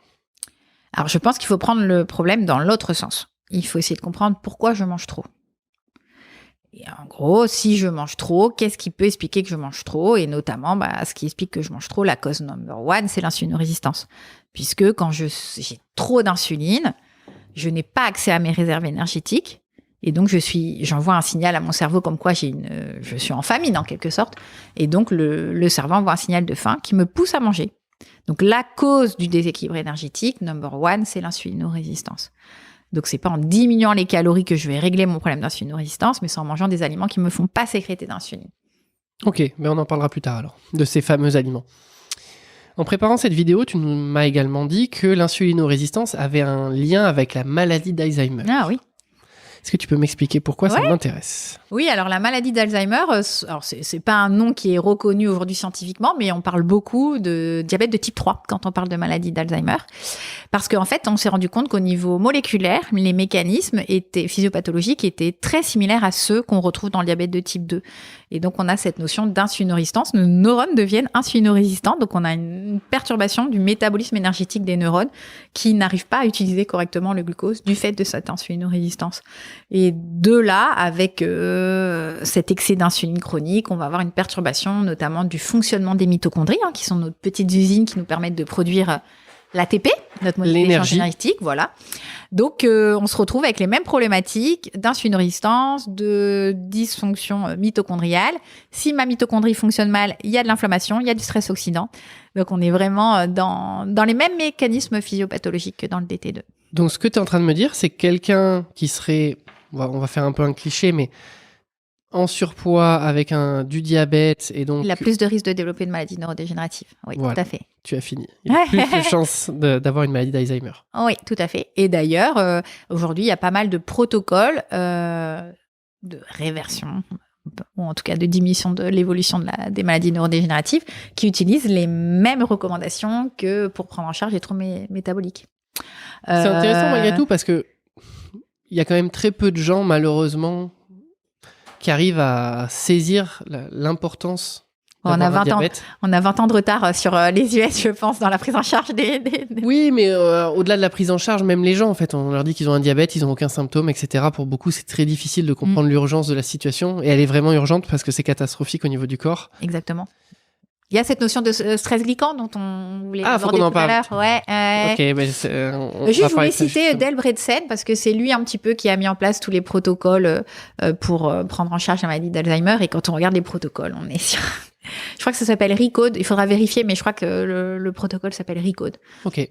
Speaker 1: Alors je pense qu'il faut prendre le problème dans l'autre sens. Il faut essayer de comprendre pourquoi je mange trop. Et en gros, si je mange trop, qu'est-ce qui peut expliquer que je mange trop? Et notamment, ce qui explique que je mange trop, la cause number one, c'est l'insulinorésistance. Puisque quand j'ai trop d'insuline, je n'ai pas accès à mes réserves énergétiques. Et donc, j'envoie un signal à mon cerveau comme quoi je suis en famine, en quelque sorte. Et donc, le cerveau envoie un signal de faim qui me pousse à manger. Donc, la cause du déséquilibre énergétique, number one, c'est l'insulinorésistance. Donc, c'est pas en diminuant les calories que je vais régler mon problème d'insulinorésistance, mais c'est en mangeant des aliments qui me font pas sécréter d'insuline.
Speaker 2: Ok, mais on en parlera plus tard alors, de ces fameux aliments. En préparant cette vidéo, tu m'as également dit que l'insulinorésistance avait un lien avec la maladie d'Alzheimer.
Speaker 1: Ah oui.
Speaker 2: Est-ce que tu peux m'expliquer pourquoi ça m'intéresse ?
Speaker 1: Oui, alors la maladie d'Alzheimer, alors c'est pas un nom qui est reconnu aujourd'hui scientifiquement, mais on parle beaucoup de diabète de type 3 quand on parle de maladie d'Alzheimer. Parce qu'en fait, on s'est rendu compte qu'au niveau moléculaire, les mécanismes physiopathologiques étaient très similaires à ceux qu'on retrouve dans le diabète de type 2. Et donc, on a cette notion d'insulinorésistance. Nos neurones deviennent insulinorésistants. Donc, on a une perturbation du métabolisme énergétique des neurones qui n'arrivent pas à utiliser correctement le glucose du fait de cette insulinorésistance. Et de là, avec cet excès d'insuline chronique, on va avoir une perturbation notamment du fonctionnement des mitochondries, qui sont nos petites usines qui nous permettent de produire l'ATP, notre molécule d'échange énergétique, voilà. Donc, on se retrouve avec les mêmes problématiques d'insulinorésistance, de dysfonction mitochondriale. Si ma mitochondrie fonctionne mal, il y a de l'inflammation, il y a du stress oxydant. Donc, on est vraiment dans les mêmes mécanismes physiopathologiques que dans le DT2.
Speaker 2: Donc, ce que tu es en train de me dire, c'est que quelqu'un qui serait, on va faire un peu un cliché, mais en surpoids avec du diabète et donc...
Speaker 1: Il a plus de risques de développer une maladie neurodégénérative. Oui,
Speaker 2: voilà,
Speaker 1: tout à fait.
Speaker 2: tu as fini. Il a plus de chances d'avoir une maladie d'Alzheimer.
Speaker 1: Oui, tout à fait. Et d'ailleurs, aujourd'hui, il y a pas mal de protocoles de réversion, ou en tout cas de diminution de l'évolution des maladies neurodégénératives, qui utilisent les mêmes recommandations que pour prendre en charge les troubles métaboliques.
Speaker 2: C'est intéressant malgré tout parce que il y a quand même très peu de gens, malheureusement, qui arrivent à saisir l'importance d'avoir un diabète.
Speaker 1: On a 20 ans de retard sur les US, je pense, dans la prise en charge des...
Speaker 2: Oui, mais au-delà de la prise en charge, même les gens, en fait, on leur dit qu'ils ont un diabète, ils n'ont aucun symptôme, etc. Pour beaucoup, c'est très difficile de comprendre l'urgence de la situation. Et elle est vraiment urgente parce que c'est catastrophique au niveau du corps.
Speaker 1: Exactement. Il y a cette notion de stress glyquant dont on voulait
Speaker 2: aborder tout à l'heure.
Speaker 1: Ouais.
Speaker 2: Ok, mais
Speaker 1: je voulais citer Del Bredesen parce que c'est lui un petit peu qui a mis en place tous les protocoles pour prendre en charge la maladie d'Alzheimer. Et quand on regarde les protocoles, on est sur... Je crois que ça s'appelle RECODE. Il faudra vérifier, mais je crois que le protocole s'appelle RECODE.
Speaker 2: Ok.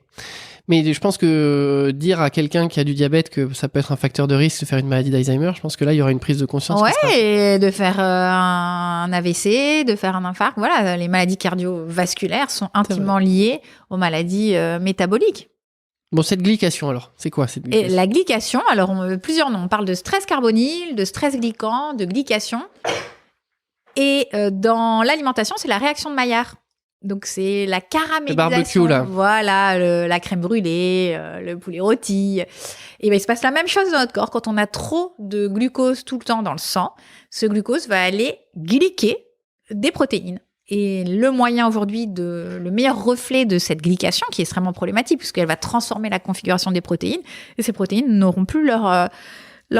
Speaker 2: Mais je pense que dire à quelqu'un qui a du diabète que ça peut être un facteur de risque de faire une maladie d'Alzheimer, je pense que là, il y aura une prise de conscience.
Speaker 1: Ouais, et de faire un AVC, de faire un infarct. Voilà, les maladies cardiovasculaires sont intimement liées aux maladies métaboliques.
Speaker 2: Bon, cette glycation, alors, c'est quoi cette glycation ?
Speaker 1: Et la glycation, alors, plusieurs noms. On parle de stress carbonyle, de stress glyquant, de glycation. Et dans l'alimentation, c'est la réaction de Maillard. Donc, c'est la caramélisation.
Speaker 2: Le barbecue, là.
Speaker 1: Voilà, la crème brûlée, le poulet rôti. Et ben, il se passe la même chose dans notre corps. Quand on a trop de glucose tout le temps dans le sang, ce glucose va aller glyquer des protéines. Et le moyen aujourd'hui, le meilleur reflet de cette glycation, qui est extrêmement problématique, puisqu'elle va transformer la configuration des protéines, et ces protéines n'auront plus leur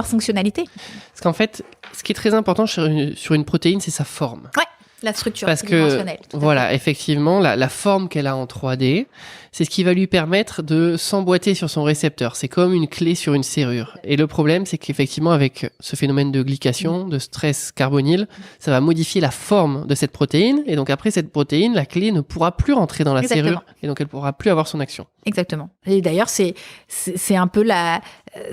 Speaker 1: fonctionnalité.
Speaker 2: Parce qu'en fait, ce qui est très important sur une protéine, c'est sa forme.
Speaker 1: Ouais. La structure
Speaker 2: tridimensionnelle. Parce que, voilà, effectivement, la forme qu'elle a en 3D, c'est ce qui va lui permettre de s'emboîter sur son récepteur. C'est comme une clé sur une serrure. Et le problème, c'est qu'effectivement, avec ce phénomène de glycation, de stress carbonyle, ça va modifier la forme de cette protéine. Et donc, après cette protéine, la clé ne pourra plus rentrer dans la serrure. Et donc, elle ne pourra plus avoir son action.
Speaker 1: Exactement. Et d'ailleurs, c'est un peu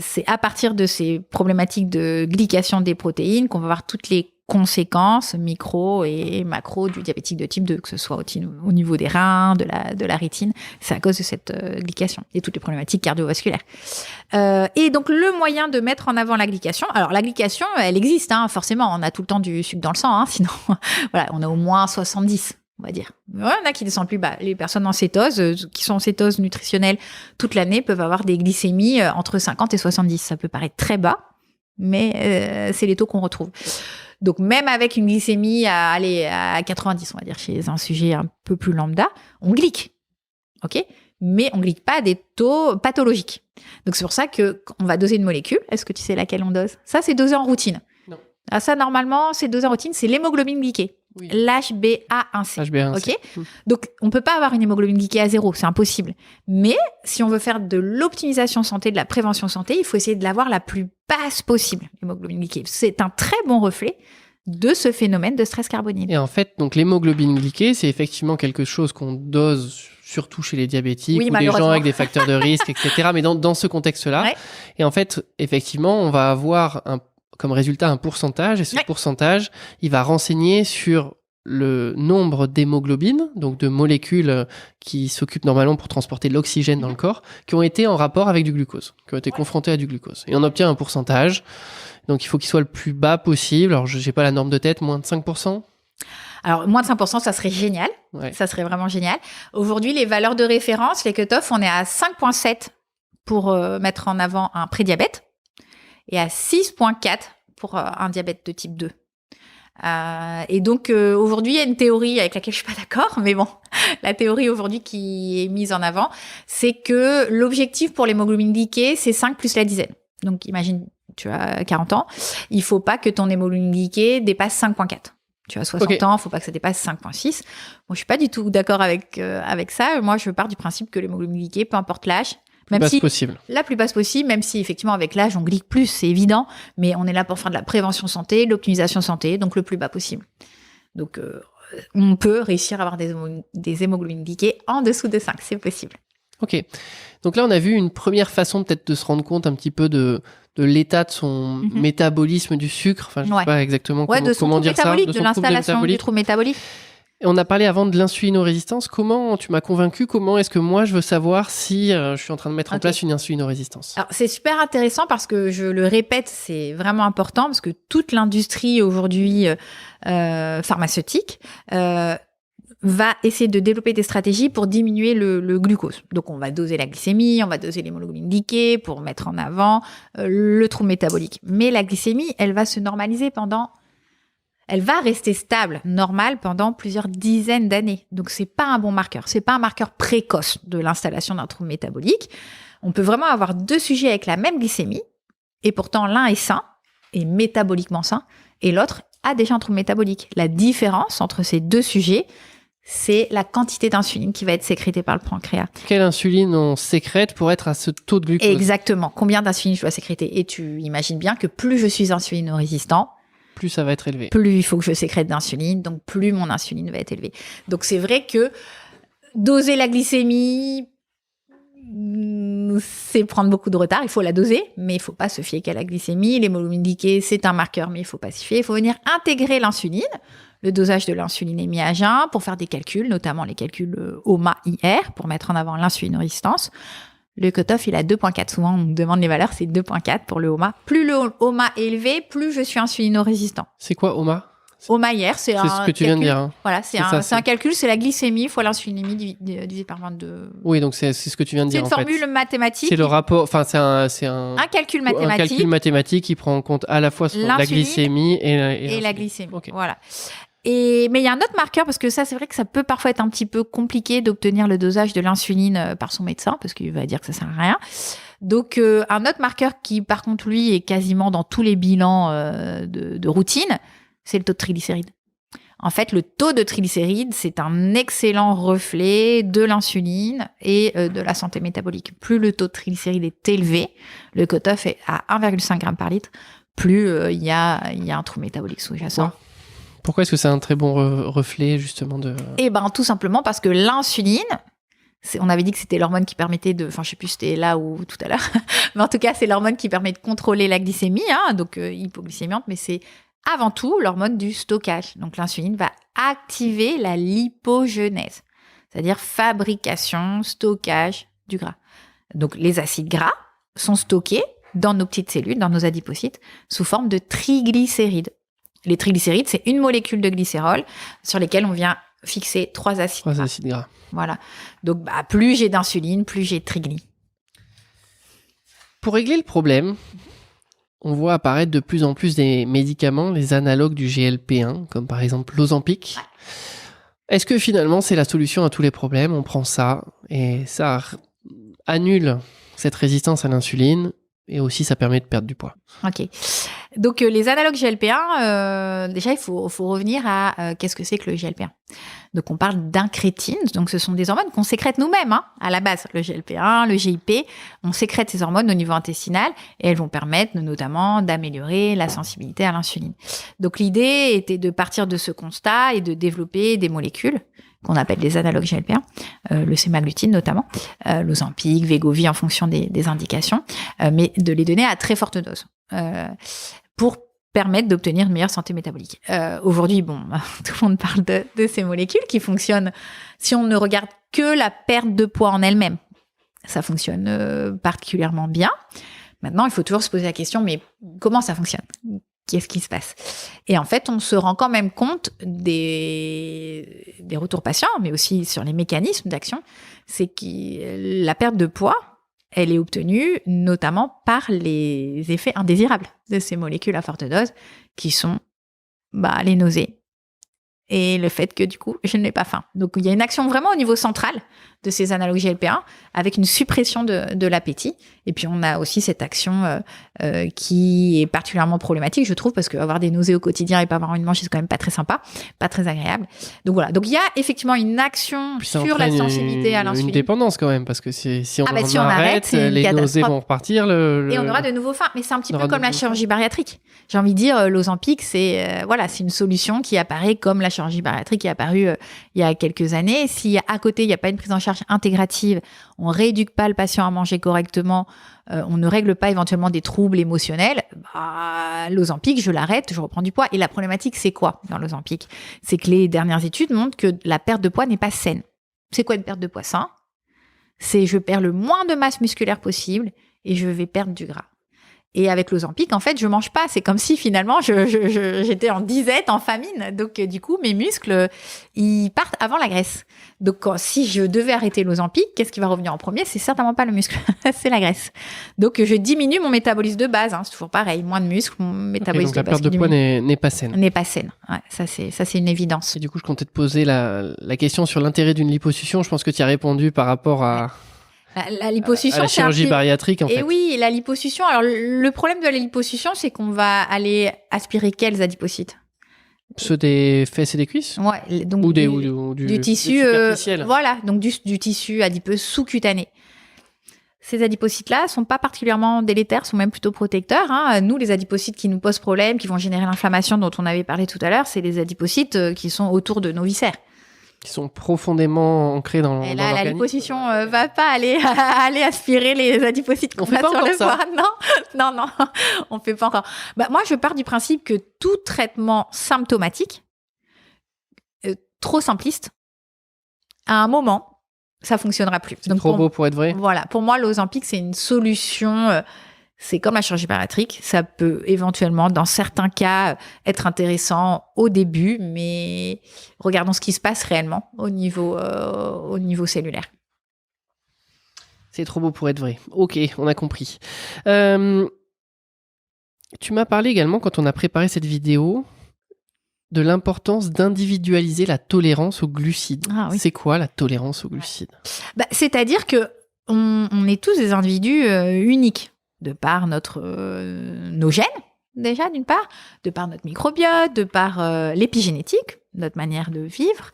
Speaker 1: c'est à partir de ces problématiques de glycation des protéines qu'on va voir toutes les conséquences micro et macro du diabétique de type 2, que ce soit au niveau des reins, de la rétine. C'est à cause de cette glycation et toutes les problématiques cardiovasculaires. Et donc, le moyen de mettre en avant la glycation, alors la glycation, elle existe, forcément, on a tout le temps du sucre dans le sang, sinon, voilà, on a au moins 70. On va dire. Il y en a qui descendent plus bas. Les personnes en cétose, qui sont en cétose nutritionnelle toute l'année, peuvent avoir des glycémies entre 50 et 70. Ça peut paraître très bas, mais c'est les taux qu'on retrouve. Donc, même avec une glycémie à 90, on va dire, chez un sujet un peu plus lambda, on glyque. OK ? Mais on glyque pas à des taux pathologiques. Donc, c'est pour ça qu'on va doser une molécule. Est-ce que tu sais laquelle on dose ? Ça, c'est dosé en routine.
Speaker 2: Non.
Speaker 1: Ah, ça, normalement, c'est dosé en routine. C'est l'hémoglobine glyquée.
Speaker 2: Oui.
Speaker 1: L'HbA1c.
Speaker 2: HbA1c.
Speaker 1: OK ? Donc, on peut pas avoir une hémoglobine glyquée à 0, c'est impossible. Mais si on veut faire de l'optimisation santé, de la prévention santé, il faut essayer de l'avoir la plus basse possible, l'hémoglobine glyquée. C'est un très bon reflet de ce phénomène de stress carbonyle.
Speaker 2: Et en fait, donc l'hémoglobine glyquée, c'est effectivement quelque chose qu'on dose surtout chez les diabétiques
Speaker 1: Oui,
Speaker 2: ou des gens
Speaker 1: malheureusement.
Speaker 2: avec des facteurs de risque, etc. Mais dans ce contexte-là.
Speaker 1: Ouais.
Speaker 2: Et en fait, effectivement, on va avoir comme résultat un pourcentage. Et ce
Speaker 1: Ouais.
Speaker 2: pourcentage, il va renseigner sur le nombre d'hémoglobines, donc de molécules qui s'occupent normalement pour transporter l'oxygène dans le corps, qui ont été en rapport avec du glucose, qui ont été confrontées à du glucose. Et on obtient un pourcentage. Donc, il faut qu'il soit le plus bas possible. Alors, je n'ai pas la norme de tête, moins de 5%.
Speaker 1: Alors, moins de 5%, ça serait génial.
Speaker 2: Ouais.
Speaker 1: Ça serait vraiment génial. Aujourd'hui, les valeurs de référence, les cut-off, on est à 5,7 pour mettre en avant un prédiabète et à 6,4 pour un diabète de type 2. Et donc, aujourd'hui, il y a une théorie avec laquelle je suis pas d'accord, mais bon, la théorie aujourd'hui qui est mise en avant, c'est que l'objectif pour l'hémoglobine glyquée, c'est 5 plus la dizaine. Donc, imagine, tu as 40 ans, il faut pas que ton hémoglobine glyquée dépasse 5,4. Tu as 60 ans, il faut pas que ça dépasse 5,6. Bon, je suis pas du tout d'accord avec ça. Moi, je pars du principe que l'hémoglobine glyquée, peu importe l'âge, même si
Speaker 2: possible.
Speaker 1: la plus basse possible, même si effectivement avec l'âge on glyque plus, c'est évident, mais on est là pour faire de la prévention santé, de l'optimisation santé, donc le plus bas possible. Donc on peut réussir à avoir des hémoglobines glyquées en dessous de 5, c'est possible.
Speaker 2: Ok. Donc là, on a vu une première façon peut-être de se rendre compte un petit peu de l'état de son métabolisme du sucre. Enfin, je ne sais pas exactement comment dire ça.
Speaker 1: De l'installation du trouble métabolique.
Speaker 2: Et on a parlé avant de l'insulinorésistance. Comment tu m'as convaincu? Comment est-ce que moi, je veux savoir si je suis en train de mettre en place une insulinorésistance?
Speaker 1: Alors, c'est super intéressant parce que je le répète, c'est vraiment important parce que toute l'industrie aujourd'hui pharmaceutique va essayer de développer des stratégies pour diminuer le glucose. Donc, on va doser la glycémie, on va doser l'hémoglobine glyquée pour mettre en avant le trouble métabolique. Mais la glycémie, elle va se normaliser elle va rester stable, normale, pendant plusieurs dizaines d'années. Donc, c'est pas un bon marqueur. C'est pas un marqueur précoce de l'installation d'un trouble métabolique. On peut vraiment avoir deux sujets avec la même glycémie, et pourtant l'un est sain, et métaboliquement sain, et l'autre a déjà un trouble métabolique. La différence entre ces deux sujets, c'est la quantité d'insuline qui va être sécrétée par le pancréas.
Speaker 2: Quelle insuline on sécrète pour être à ce taux de glucose?
Speaker 1: Exactement. Combien d'insuline je dois sécréter? Et tu imagines bien que plus je suis insulinorésistant,
Speaker 2: plus ça va être élevé.
Speaker 1: Plus il faut que je sécrète d'insuline, donc plus mon insuline va être élevée. Donc c'est vrai que doser la glycémie, c'est prendre beaucoup de retard. Il faut la doser, mais il faut pas se fier qu'à la glycémie. L'hémoglobine glyquée, c'est un marqueur, mais il faut pas s'y fier. Il faut venir intégrer l'insuline, le dosage de l'insulinémie à jeun, pour faire des calculs, notamment les calculs OMA-IR, pour mettre en avant l'insulinorésistance. Le cutoff, il a 2,4. Souvent, on me demande les valeurs, c'est 2,4 pour le OMA. Plus le OMA est élevé, plus je suis insulinorésistant.
Speaker 2: C'est quoi OMA?
Speaker 1: OMA-IR, c'est un
Speaker 2: ce que tu viens de dire. Hein.
Speaker 1: Voilà, c'est un calcul, c'est la glycémie fois l'insulinémie divisé par 22.
Speaker 2: Oui, donc c'est ce que tu viens de dire.
Speaker 1: C'est une formule mathématique.
Speaker 2: C'est le rapport, enfin c'est un
Speaker 1: calcul mathématique.
Speaker 2: Un calcul mathématique qui prend en compte à la fois la glycémie et
Speaker 1: la glycémie.
Speaker 2: Okay.
Speaker 1: Voilà. Mais il y a un autre marqueur, parce que ça, c'est vrai que ça peut parfois être un petit peu compliqué d'obtenir le dosage de l'insuline par son médecin, parce qu'il va dire que ça sert à rien. Donc, un autre marqueur qui, par contre, lui, est quasiment dans tous les bilans de routine, c'est le taux de triglycérides. En fait, le taux de triglycérides, c'est un excellent reflet de l'insuline et de la santé métabolique. Plus le taux de triglycérides est élevé, le cutoff est à 1,5 g par litre, plus il y a un trouble métabolique sous-jacent.
Speaker 2: Ouais. Pourquoi est-ce que c'est un très bon reflet, justement, de...
Speaker 1: Eh ben, tout simplement parce que l'insuline, on avait dit que c'était l'hormone qui permettait de... Enfin, je sais plus si c'était là ou tout à l'heure. Mais en tout cas, c'est l'hormone qui permet de contrôler la glycémie, donc hypoglycémiante, mais c'est avant tout l'hormone du stockage. Donc, l'insuline va activer la lipogenèse, c'est-à-dire fabrication, stockage du gras. Donc, les acides gras sont stockés dans nos petites cellules, dans nos adipocytes, sous forme de triglycérides. Les triglycérides, c'est une molécule de glycérol sur lesquelles on vient fixer 3 acides gras.
Speaker 2: 3 acides gras.
Speaker 1: Voilà. Donc, plus j'ai d'insuline, plus j'ai de trigly.
Speaker 2: Pour régler le problème, on voit apparaître de plus en plus des médicaments, les analogues du GLP-1, comme par exemple l'Ozempic. Ouais. Est-ce que finalement, c'est la solution à tous les problèmes? On prend ça et ça annule cette résistance à l'insuline. Et aussi, ça permet de perdre du poids.
Speaker 1: Ok. Donc, les analogues GLP-1, déjà, il faut revenir à qu'est-ce que c'est que le GLP-1. Donc, on parle d'incrétines. Donc, ce sont des hormones qu'on sécrète nous-mêmes, à la base. Le GLP-1, le GIP, on sécrète ces hormones au niveau intestinal et elles vont permettre notamment d'améliorer la sensibilité à l'insuline. Donc, l'idée était de partir de ce constat et de développer des molécules qu'on appelle les analogues GLP-1, le semaglutide notamment, l'Ozempic, Wegovy en fonction des indications, mais de les donner à très forte dose pour permettre d'obtenir une meilleure santé métabolique. Aujourd'hui, tout le monde parle de ces molécules qui fonctionnent. Si on ne regarde que la perte de poids en elle-même, ça fonctionne particulièrement bien. Maintenant, il faut toujours se poser la question, mais comment ça fonctionne ? Qu'est-ce qui se passe ? Et en fait, on se rend quand même compte des retours patients, mais aussi sur les mécanismes d'action. C'est que la perte de poids, elle est obtenue notamment par les effets indésirables de ces molécules à forte dose, qui sont les nausées et le fait que du coup, je n'ai pas faim. Donc, il y a une action vraiment au niveau central de ces analogues GLP-1 avec une suppression de l'appétit. Et puis, on a aussi cette action qui est particulièrement problématique, je trouve, parce qu'avoir des nausées au quotidien et pas avoir envie de manger, c'est quand même pas très sympa, pas très agréable. Donc voilà. Donc, il y a effectivement une action sur la sensibilité à l'insuline.
Speaker 2: Une dépendance quand même, parce que si on
Speaker 1: si on arrête,
Speaker 2: les nausées vont repartir.
Speaker 1: Et on aura de nouveau faim. Mais c'est un petit peu comme la chirurgie bariatrique. J'ai envie de dire, l'Ozempic, c'est une solution qui apparaît comme la chirurgie bariatrique qui est apparue il y a quelques années. Si à côté, il n'y a pas une prise en charge intégrative, on ne rééduque pas le patient à manger correctement, on ne règle pas éventuellement des troubles émotionnels, l'Ozempic, je l'arrête, je reprends du poids. Et la problématique, c'est quoi dans l'Ozempic ? C'est que les dernières études montrent que la perte de poids n'est pas saine. C'est quoi une perte de poids sain ? C'est je perds le moins de masse musculaire possible et je vais perdre du gras. Et avec l'Ozempic, en fait, je mange pas. C'est comme si finalement j'étais en disette, en famine. Donc du coup, mes muscles, ils partent avant la graisse. Donc si je devais arrêter l'Ozempic, qu'est-ce qui va revenir en premier ? C'est certainement pas le muscle, c'est la graisse. Donc je diminue mon métabolisme de base. C'est toujours pareil, moins de muscles, mon métabolisme
Speaker 2: de base. Donc la perte de poids n'est pas saine.
Speaker 1: N'est pas saine. Ouais, ça c'est une évidence.
Speaker 2: Et du coup, je comptais te poser la question sur l'intérêt d'une liposuction. Je pense que tu y as répondu par rapport à.
Speaker 1: La liposuction,
Speaker 2: à la chirurgie bariatrique, en fait.
Speaker 1: Et oui, la liposuction. Alors, le problème de la liposuction, c'est qu'on va aller aspirer quels adipocytes ?
Speaker 2: Ceux des fesses et des cuisses ?
Speaker 1: Ouais, donc
Speaker 2: ou
Speaker 1: du tissu,
Speaker 2: superficiel.
Speaker 1: Voilà, donc du tissu adipeux sous-cutané. Ces adipocytes-là sont pas particulièrement délétères, sont même plutôt protecteurs. Nous, les adipocytes qui nous posent problème, qui vont générer l'inflammation dont on avait parlé tout à l'heure, c'est les adipocytes qui sont autour de nos viscères.
Speaker 2: Qui sont profondément ancrés dans
Speaker 1: l'organisme. Et
Speaker 2: là,
Speaker 1: la liposuction va pas aller aspirer les adipocytes qu'on a sur le foie. Non, on fait pas encore. Moi, je pars du principe que tout traitement symptomatique, trop simpliste, à un moment, ça fonctionnera plus.
Speaker 2: C'est trop beau pour être vrai.
Speaker 1: Voilà. Pour moi, l'Ozempic, c'est une solution. C'est comme la chirurgie bariatrique, ça peut éventuellement, dans certains cas, être intéressant au début, mais regardons ce qui se passe réellement au niveau cellulaire.
Speaker 2: C'est trop beau pour être vrai. Ok, on a compris. Tu m'as parlé également, quand on a préparé cette vidéo, de l'importance d'individualiser la tolérance aux glucides.
Speaker 1: Ah, oui.
Speaker 2: C'est quoi la tolérance aux glucides ?
Speaker 1: C'est-à-dire que on est tous des individus uniques. De par nos gènes, déjà, d'une part, de par notre microbiote, de par l'épigénétique, notre manière de vivre.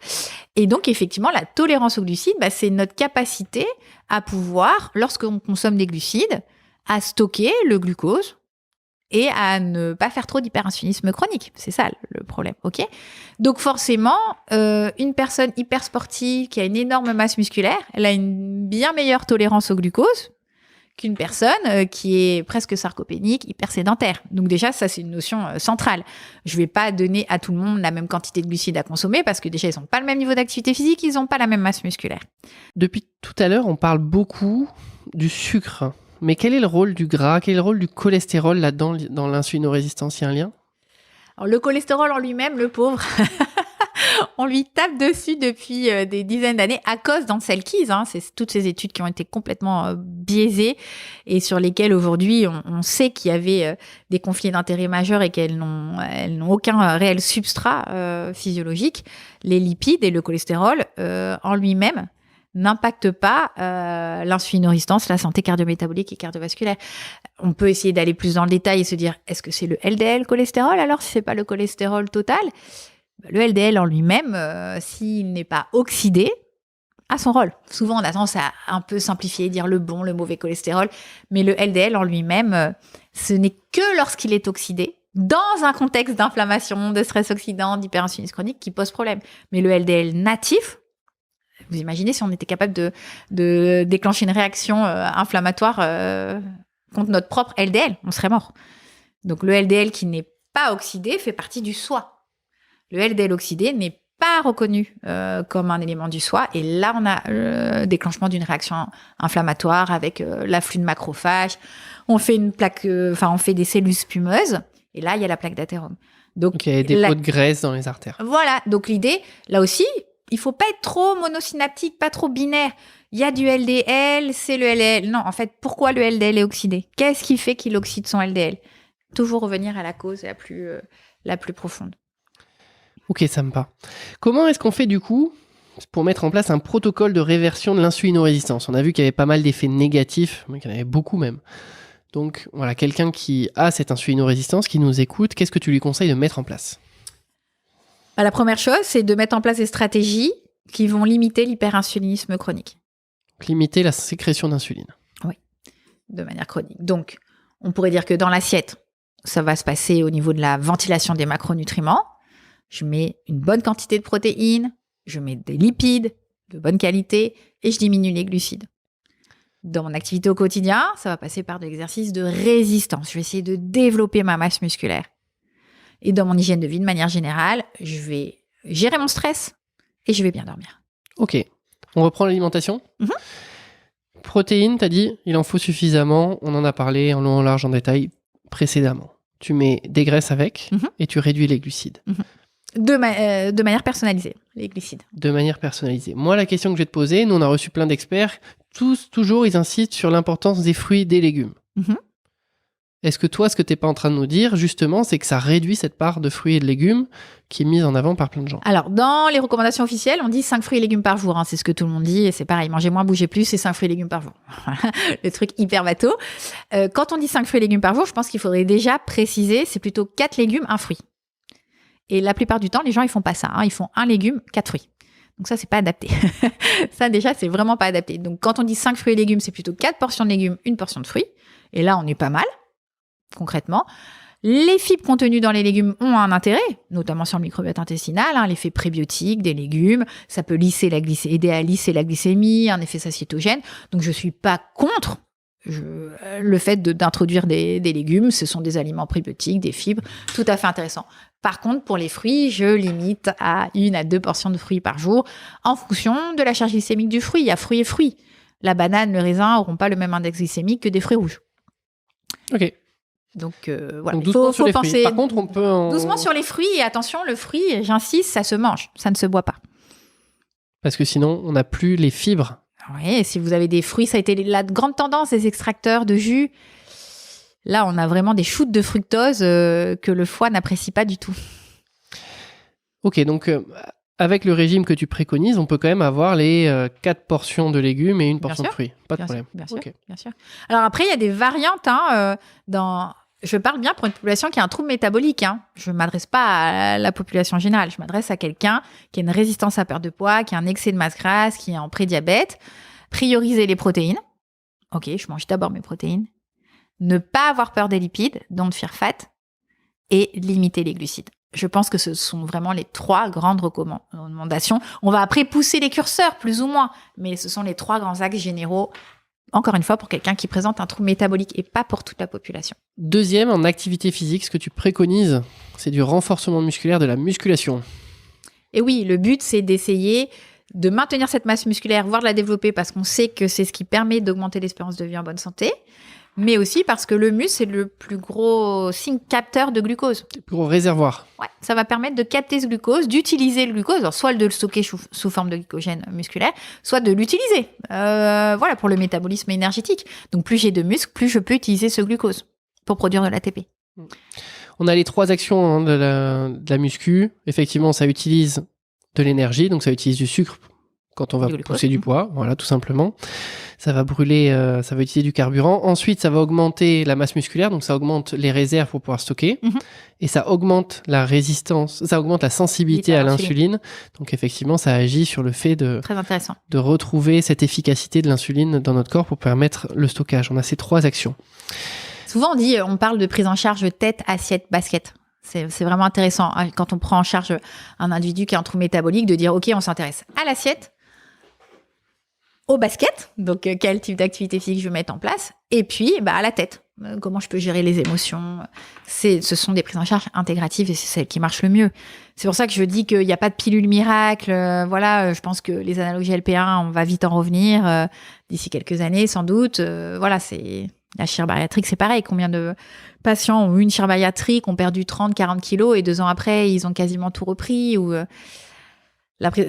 Speaker 1: Et donc, effectivement, la tolérance aux glucides, c'est notre capacité à pouvoir, lorsqu'on consomme des glucides, à stocker le glucose et à ne pas faire trop d'hyperinsulinisme chronique. C'est ça le problème, ok ? Donc, forcément, une personne hyper sportive qui a une énorme masse musculaire, elle a une bien meilleure tolérance au glucose qu'une personne qui est presque sarcopénique, hyper sédentaire. Donc déjà, ça, c'est une notion centrale. Je vais pas donner à tout le monde la même quantité de glucides à consommer parce que déjà, ils n'ont pas le même niveau d'activité physique, ils n'ont pas la même masse musculaire.
Speaker 2: Depuis tout à l'heure, on parle beaucoup du sucre. Mais quel est le rôle du gras ? Quel est le rôle du cholestérol là-dedans, dans l'insulinorésistance ? Il y a un lien ?
Speaker 1: Alors, le cholestérol en lui-même, le pauvre... On lui tape dessus depuis des dizaines d'années à cause d'Anselkis. C'est toutes ces études qui ont été complètement biaisées et sur lesquelles aujourd'hui on sait qu'il y avait des conflits d'intérêts majeurs et qu'elles n'ont aucun réel substrat physiologique. Les lipides et le cholestérol en lui-même n'impactent pas l'insulinorésistance, la santé cardio-métabolique et cardiovasculaire. On peut essayer d'aller plus dans le détail et se dire, est-ce que c'est le LDL cholestérol alors si c'est pas le cholestérol total ? Le LDL en lui-même, s'il n'est pas oxydé, a son rôle. Souvent, on a tendance à un peu simplifier, dire le bon, le mauvais cholestérol, mais le LDL en lui-même, ce n'est que lorsqu'il est oxydé, dans un contexte d'inflammation, de stress oxydant, d'hyperinsulinisme chronique, qui pose problème. Mais le LDL natif, Vous imaginez si on était capable de déclencher une réaction inflammatoire contre notre propre LDL, on serait mort. Donc le LDL qui n'est pas oxydé fait partie du soi. Le LDL oxydé n'est pas reconnu comme un élément du soi. Et là, on a le déclenchement d'une réaction inflammatoire avec l'afflux de macrophages. On fait on fait des cellules spumeuses. Et là, il y a la plaque d'athérome. Donc,
Speaker 2: il y a des dépôts de graisse dans les artères.
Speaker 1: Voilà. Donc, l'idée, là aussi, il faut pas être trop monosynaptique, pas trop binaire. Il y a du LDL, c'est le LDL. Non, en fait, pourquoi le LDL est oxydé? Qu'est-ce qui fait qu'il oxyde son LDL? Toujours revenir à la cause la plus profonde.
Speaker 2: Ok, ça me va. Comment est-ce qu'on fait du coup pour mettre en place un protocole de réversion de l'insulinorésistance? On a vu qu'il y avait pas mal d'effets négatifs, mais qu'il y en avait beaucoup même. Donc voilà, quelqu'un qui a cette insulinorésistance, qui nous écoute, qu'est-ce que tu lui conseilles de mettre en place?
Speaker 1: La première chose, c'est de mettre en place des stratégies qui vont limiter l'hyperinsulinisme chronique.
Speaker 2: Limiter la sécrétion d'insuline.
Speaker 1: Oui, de manière chronique. Donc, on pourrait dire que dans l'assiette, ça va se passer au niveau de la ventilation des macronutriments. Je mets une bonne quantité de protéines, je mets des lipides de bonne qualité et je diminue les glucides. Dans mon activité au quotidien, ça va passer par de l'exercice de résistance. Je vais essayer de développer ma masse musculaire. Et dans mon hygiène de vie, de manière générale, je vais gérer mon stress et je vais bien dormir.
Speaker 2: Ok. On reprend l'alimentation. Protéines, t'as dit, il en faut suffisamment. On en a parlé en long, en large, en détail précédemment. Tu mets des graisses avec et tu réduis les glucides.
Speaker 1: De manière personnalisée, les glucides.
Speaker 2: De manière personnalisée. Moi, la question que je vais te poser, nous on a reçu plein d'experts, toujours ils insistent sur l'importance des fruits et des légumes. Est-ce que toi, ce que tu n'es pas en train de nous dire, justement, c'est que ça réduit cette part de fruits et de légumes qui est mise en avant par plein de gens?
Speaker 1: Alors, dans les recommandations officielles, on dit 5 fruits et légumes par jour. C'est ce que tout le monde dit. Et c'est pareil, mangez moins, bougez plus, c'est 5 fruits et légumes par jour. Le truc hyper bateau. Quand on dit 5 fruits et légumes par jour, je pense qu'il faudrait déjà préciser, c'est plutôt 4 légumes, 1 fruit. Et la plupart du temps, les gens, ils font pas ça. Ils font 1 légume, 4 fruits. Donc ça, c'est pas adapté. Ça, déjà, c'est vraiment pas adapté. Donc, quand on dit 5 fruits et légumes, c'est plutôt 4 portions de légumes, 1 portion de fruits. Et là, on est pas mal, concrètement. Les fibres contenues dans les légumes ont un intérêt, notamment sur le microbiote intestinal, l'effet prébiotique des légumes. Ça peut aider à lisser la glycémie, un effet satiétogène. Donc, je suis pas contre le fait d'introduire des légumes. Ce sont des aliments prébiotiques, des fibres, tout à fait intéressants. Par contre, pour les fruits, je limite à 1 à 2 portions de fruits par jour en fonction de la charge glycémique du fruit. Il y a fruits et fruits. La banane, le raisin n'auront pas le même index glycémique que des fruits rouges.
Speaker 2: Ok.
Speaker 1: Donc voilà,
Speaker 2: il faut penser. Par contre, on peut
Speaker 1: doucement sur les fruits. Et attention, le fruit, j'insiste, ça se mange, ça ne se boit pas.
Speaker 2: Parce que sinon, on n'a plus les fibres.
Speaker 1: Oui, et si vous avez des fruits, ça a été la grande tendance des extracteurs de jus. Là, on a vraiment des shoots de fructose que le foie n'apprécie pas du tout.
Speaker 2: Ok, donc avec le régime que tu préconises, on peut quand même avoir les 4 portions de légumes et 1 portion de fruits. Pas de problème.
Speaker 1: Bien sûr. Alors après, il y a des variantes. Je parle bien pour une population qui a un trouble métabolique. Je ne m'adresse pas à la population générale. Je m'adresse à quelqu'un qui a une résistance à perte de poids, qui a un excès de masse grasse, qui est en prédiabète. Prioriser les protéines. Ok, je mange d'abord mes protéines. Ne pas avoir peur des lipides, don't fear fat, et limiter les glucides. Je pense que ce sont vraiment les 3 grandes recommandations. On va après pousser les curseurs, plus ou moins, mais ce sont les 3 grands axes généraux, encore une fois, pour quelqu'un qui présente un trouble métabolique et pas pour toute la population.
Speaker 2: Deuxième, en activité physique, ce que tu préconises, c'est du renforcement musculaire, de la musculation.
Speaker 1: Et oui, le but, c'est d'essayer de maintenir cette masse musculaire, voire de la développer, parce qu'on sait que c'est ce qui permet d'augmenter l'espérance de vie en bonne santé, mais aussi parce que le muscle, c'est le plus gros signe capteur de glucose.
Speaker 2: Le plus gros réservoir.
Speaker 1: Ouais, ça va permettre de capter ce glucose, d'utiliser le glucose, alors soit de le stocker sous forme de glycogène musculaire, soit de l'utiliser pour le métabolisme énergétique. Donc plus j'ai de muscles, plus je peux utiliser ce glucose pour produire de l'ATP.
Speaker 2: On a les 3 actions de la muscu. Effectivement, ça utilise de l'énergie, donc ça utilise du sucre quand on va pousser du poids, voilà, tout simplement. Ça va brûler, ça va utiliser du carburant. Ensuite, ça va augmenter la masse musculaire, donc ça augmente les réserves pour pouvoir stocker. Et ça augmente la résistance, ça augmente la sensibilité à l'insuline. Donc effectivement, ça agit sur le fait
Speaker 1: Très intéressant.
Speaker 2: de retrouver cette efficacité de l'insuline dans notre corps pour permettre le stockage. On a ces 3 actions.
Speaker 1: Souvent, on parle de prise en charge tête, assiette, basket. C'est vraiment intéressant quand on prend en charge un individu qui a un trouble métabolique de dire, OK, on s'intéresse à l'assiette, au basket, donc quel type d'activité physique je vais mettre en place, et puis à la tête, comment je peux gérer les émotions. Ce sont des prises en charge intégratives et c'est celles qui marchent le mieux. C'est pour ça que je dis qu'il n'y a pas de pilule miracle. Je pense que les analogies LP1, on va vite en revenir d'ici quelques années, sans doute. C'est la chirurgie bariatrique, c'est pareil. Combien de patients ont eu une chirurgie bariatrique, ont perdu 30, 40 kilos et 2 ans après, ils ont quasiment tout repris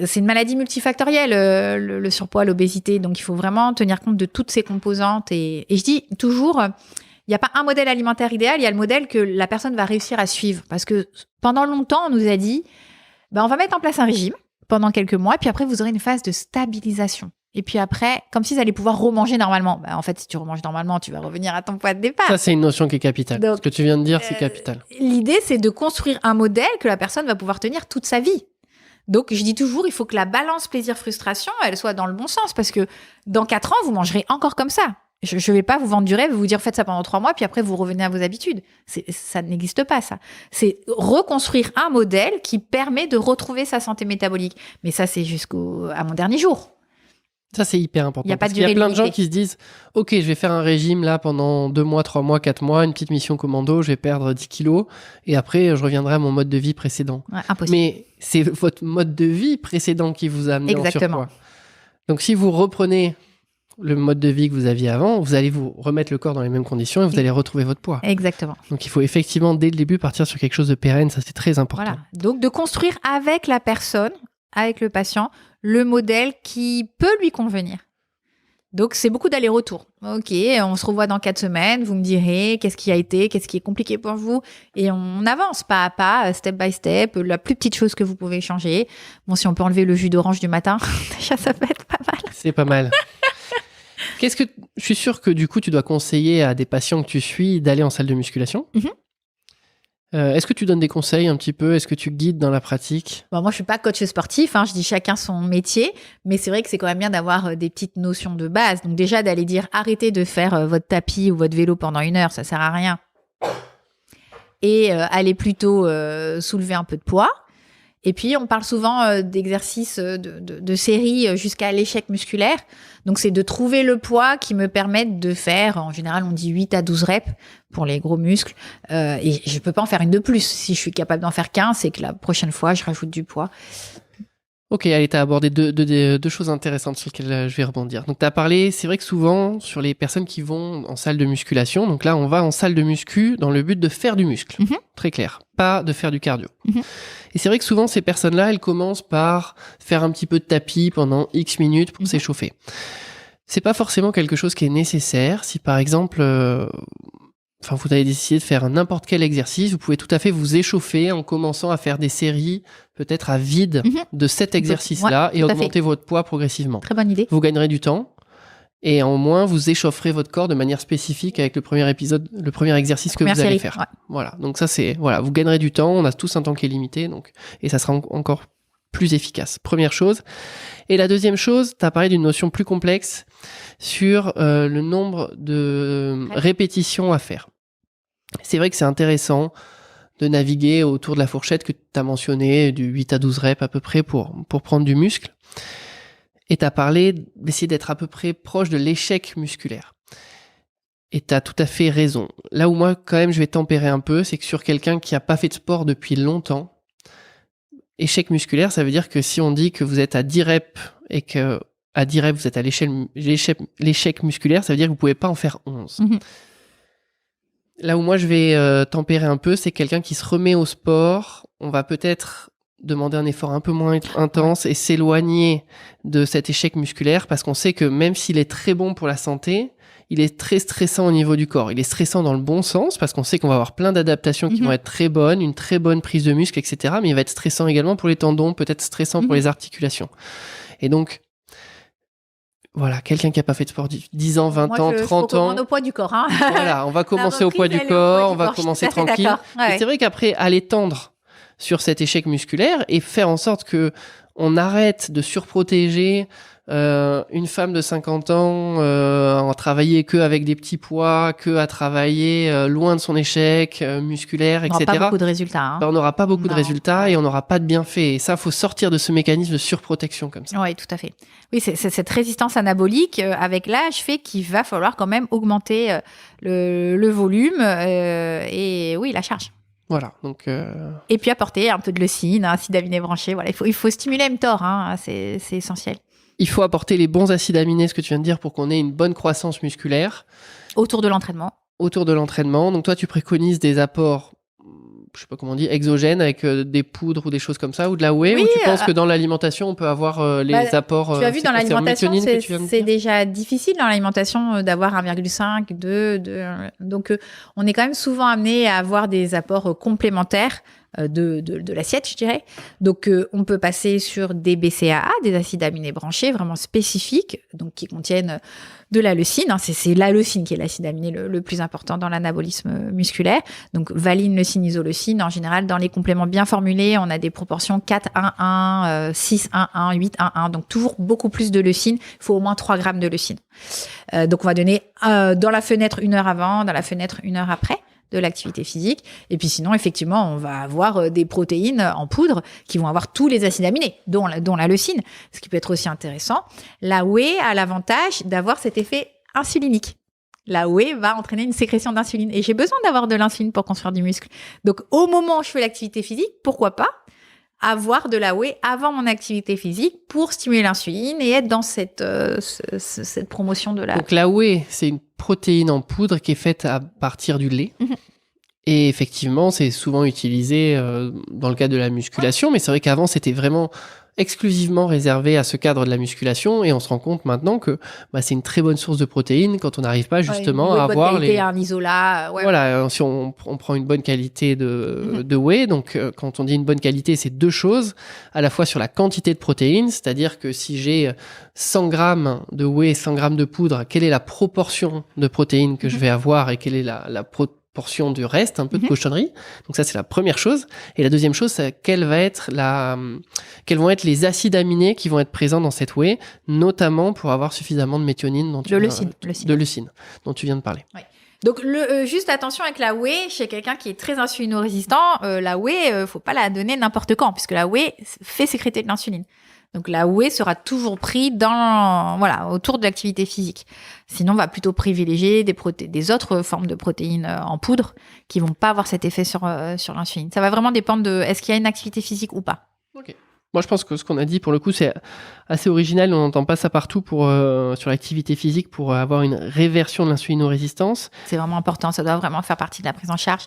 Speaker 1: c'est une maladie multifactorielle, le surpoids, l'obésité. Donc, il faut vraiment tenir compte de toutes ces composantes. Et je dis toujours, il n'y a pas un modèle alimentaire idéal, il y a le modèle que la personne va réussir à suivre. Parce que pendant longtemps, on nous a dit, on va mettre en place un régime pendant quelques mois, puis après, vous aurez une phase de stabilisation. Et puis après, comme si vous allez pouvoir remanger normalement. En fait, si tu remanges normalement, tu vas revenir à ton poids de départ.
Speaker 2: Ça, c'est une notion qui est capitale.
Speaker 1: Donc,
Speaker 2: ce que tu viens de dire, c'est capital.
Speaker 1: L'idée, c'est de construire un modèle que la personne va pouvoir tenir toute sa vie. Donc, je dis toujours, il faut que la balance plaisir-frustration, elle soit dans le bon sens. Parce que dans 4 ans, vous mangerez encore comme ça. Je ne vais pas vous vendre du rêve, vous dire faites ça pendant 3 mois, puis après vous revenez à vos habitudes. Ça n'existe pas, ça. C'est reconstruire un modèle qui permet de retrouver sa santé métabolique. Mais ça, c'est à mon dernier jour.
Speaker 2: Ça, c'est hyper important.
Speaker 1: Il y a
Speaker 2: parce qu'il y a plein de gens qui se disent « Ok, je vais faire un régime là pendant 2 mois, 3 mois, 4 mois, une petite mission commando, je vais perdre 10 kilos et après, je reviendrai à mon mode de vie précédent. »
Speaker 1: Impossible.
Speaker 2: Mais c'est votre mode de vie précédent qui vous a amené en surpoids. Donc, si vous reprenez le mode de vie que vous aviez avant, vous allez vous remettre le corps dans les mêmes conditions et vous allez retrouver votre poids.
Speaker 1: Exactement.
Speaker 2: Donc, il faut effectivement, dès le début, partir sur quelque chose de pérenne. Ça, c'est très important.
Speaker 1: Voilà. Donc, de construire avec la personne, avec le patient, le modèle qui peut lui convenir. Donc, c'est beaucoup d'aller-retour. Ok, on se revoit dans 4 semaines, vous me direz qu'est-ce qui a été, qu'est-ce qui est compliqué pour vous. Et on avance pas à pas, step by step, la plus petite chose que vous pouvez changer. Bon, si on peut enlever le jus d'orange du matin, déjà, ça peut être pas mal.
Speaker 2: C'est pas mal. Je suis sûr que du coup, tu dois conseiller à des patients que tu suis d'aller en salle de musculation. Est-ce que tu donnes des conseils un petit peu? Est-ce que tu guides dans la pratique?
Speaker 1: Moi, je suis pas coach sportif, je dis chacun son métier, mais c'est vrai que c'est quand même bien d'avoir des petites notions de base. Donc déjà, d'aller dire arrêtez de faire votre tapis ou votre vélo pendant 1 heure, ça sert à rien. Et allez plutôt soulever un peu de poids. Et puis, on parle souvent d'exercices de série jusqu'à l'échec musculaire. Donc, c'est de trouver le poids qui me permette de faire, en général, on dit 8 à 12 reps pour les gros muscles. Et je peux pas en faire une de plus. Si je suis capable d'en faire 15, c'est que la prochaine fois, je rajoute du poids.
Speaker 2: Ok, allez, tu as abordé deux choses intéressantes sur lesquelles je vais rebondir. Donc, tu as parlé, c'est vrai que souvent, sur les personnes qui vont en salle de musculation, donc là, on va en salle de muscu dans le but de faire du muscle. Très clair. Pas de faire du cardio. Et c'est vrai que souvent, ces personnes-là, elles commencent par faire un petit peu de tapis pendant X minutes pour s'échauffer. C'est pas forcément quelque chose qui est nécessaire. Si, par exemple, vous avez décidé de faire n'importe quel exercice, vous pouvez tout à fait vous échauffer en commençant à faire des séries peut-être à vide de cet exercice-là et augmenter votre poids progressivement.
Speaker 1: Très bonne idée.
Speaker 2: Vous gagnerez du temps et en moins, vous échaufferez votre corps de manière spécifique avec le premier exercice que vous allez faire. Ouais. Voilà. Donc ça, vous gagnerez du temps. On a tous un temps qui est limité, et ça sera encore plus efficace. Première chose. Et la deuxième chose, tu as parlé d'une notion plus complexe sur le nombre de répétitions à faire. C'est vrai que c'est intéressant de naviguer autour de la fourchette que tu as mentionnée, du 8 à 12 reps à peu près pour prendre du muscle. Et tu as parlé d'essayer d'être à peu près proche de l'échec musculaire. Et tu as tout à fait raison. Là où moi, quand même, je vais tempérer un peu, c'est que sur quelqu'un qui n'a pas fait de sport depuis longtemps, échec musculaire, ça veut dire que si on dit que vous êtes à 10 reps et que à 10 reps, vous êtes à l'échec musculaire, ça veut dire que vous ne pouvez pas en faire 11. Là où moi, je vais tempérer un peu, c'est quelqu'un qui se remet au sport. On va peut-être demander un effort un peu moins intense et s'éloigner de cet échec musculaire parce qu'on sait que même s'il est très bon pour la santé, il est très stressant au niveau du corps. Il est stressant dans le bon sens parce qu'on sait qu'on va avoir plein d'adaptations qui vont être très bonnes, une très bonne prise de muscle, etc. Mais il va être stressant également pour les tendons, peut-être stressant pour les articulations. Et donc, voilà, quelqu'un qui n'a pas fait de sport 10 ans, 20 ans, 30 ans.
Speaker 1: Au poids du corps.
Speaker 2: Voilà, on va commencer au poids du corps, on va commencer tranquille. Et c'est vrai qu'après, aller tendre sur cet échec musculaire et faire en sorte que on arrête de surprotéger une femme de 50 ans à travailler que avec des petits poids, que à travailler loin de son échec musculaire, etc.
Speaker 1: On n'aura pas beaucoup de résultats. Hein.
Speaker 2: On n'aura pas beaucoup de
Speaker 1: Non.
Speaker 2: résultats et on n'aura pas de bienfaits. Et ça, faut sortir de ce mécanisme de surprotection comme ça.
Speaker 1: Oui, tout à fait. Oui, c'est cette résistance anabolique avec l'âge fait qu'il va falloir quand même augmenter le volume et oui, la charge.
Speaker 2: Voilà. Donc,
Speaker 1: Et puis apporter un peu de leucine, acide aminé branché. Voilà, il faut stimuler mTOR, hein, c'est essentiel.
Speaker 2: il faut apporter les bons acides aminés, ce que tu viens de dire, pour qu'on ait une bonne croissance musculaire.
Speaker 1: Autour de l'entraînement.
Speaker 2: Autour de l'entraînement. Donc toi, tu préconises des apports, je sais pas comment on dit, exogènes avec des poudres ou des choses comme ça, ou de la whey,
Speaker 1: Oui,
Speaker 2: ou tu penses que dans l'alimentation, on peut avoir les apports...
Speaker 1: Tu as vu, dans l'alimentation,
Speaker 2: c'est
Speaker 1: c'est déjà difficile dans l'alimentation d'avoir 1,5, 2. Donc, on est quand même souvent amené à avoir des apports complémentaires de l'assiette, je dirais. Donc, on peut passer sur des BCAA, des acides aminés branchés, vraiment spécifiques, donc qui contiennent de la leucine. Hein. C'est la leucine qui est l'acide aminé le plus important dans l'anabolisme musculaire. Donc, valine, leucine, isoleucine. En général, dans les compléments bien formulés, on a des proportions 4-1-1, 6-1-1, 8-1-1. Donc, toujours beaucoup plus de leucine. Il faut au moins 3 grammes de leucine. Donc, on va donner dans la fenêtre 1 heure avant, dans la fenêtre 1 heure après de l'activité physique. Et puis sinon, effectivement, on va avoir des protéines en poudre qui vont avoir tous les acides aminés, dont la leucine, ce qui peut être aussi intéressant. La whey a l'avantage d'avoir cet effet insulinique. La whey va entraîner une sécrétion d'insuline. Et j'ai besoin d'avoir de l'insuline pour construire du muscle. Donc, au moment où je fais l'activité physique, pourquoi pas avoir de la whey avant mon activité physique pour stimuler l'insuline et être dans cette promotion de la...
Speaker 2: Donc la whey, c'est une protéine en poudre qui est faite à partir du lait. Mmh. Et effectivement, c'est souvent utilisé dans le cadre de la musculation, mais c'est vrai qu'avant, c'était vraiment exclusivement réservé à ce cadre de la musculation, et on se rend compte maintenant que c'est une très bonne source de protéines quand on n'arrive pas justement à avoir
Speaker 1: un isolat. Ouais.
Speaker 2: Voilà, si on prend une bonne qualité de whey, donc quand on dit une bonne qualité, c'est 2 choses, à la fois sur la quantité de protéines, c'est-à-dire que si j'ai 100 grammes de whey, 100 grammes de poudre, quelle est la proportion de protéines que je vais avoir et quelle est la portion du reste, un peu de cochonnerie. Donc ça, c'est la première chose. Et la deuxième chose, c'est quels vont être les acides aminés qui vont être présents dans cette whey, notamment pour avoir suffisamment de méthionine de leucine dont tu viens de parler.
Speaker 1: Oui. Donc, juste attention avec la whey, chez quelqu'un qui est très insulino-résistant, la whey, faut pas la donner n'importe quand, puisque la whey fait sécréter de l'insuline. Donc, la whey sera toujours pris autour de l'activité physique. Sinon, on va plutôt privilégier des autres formes de protéines en poudre qui vont pas avoir cet effet sur l'insuline. Ça va vraiment dépendre de est-ce qu'il y a une activité physique ou pas.
Speaker 2: Ok. Moi, je pense que ce qu'on a dit, pour le coup, c'est assez original. On n'entend pas ça partout sur l'activité physique pour avoir une réversion de l'insulinorésistance.
Speaker 1: C'est vraiment important. Ça doit vraiment faire partie de la prise en charge.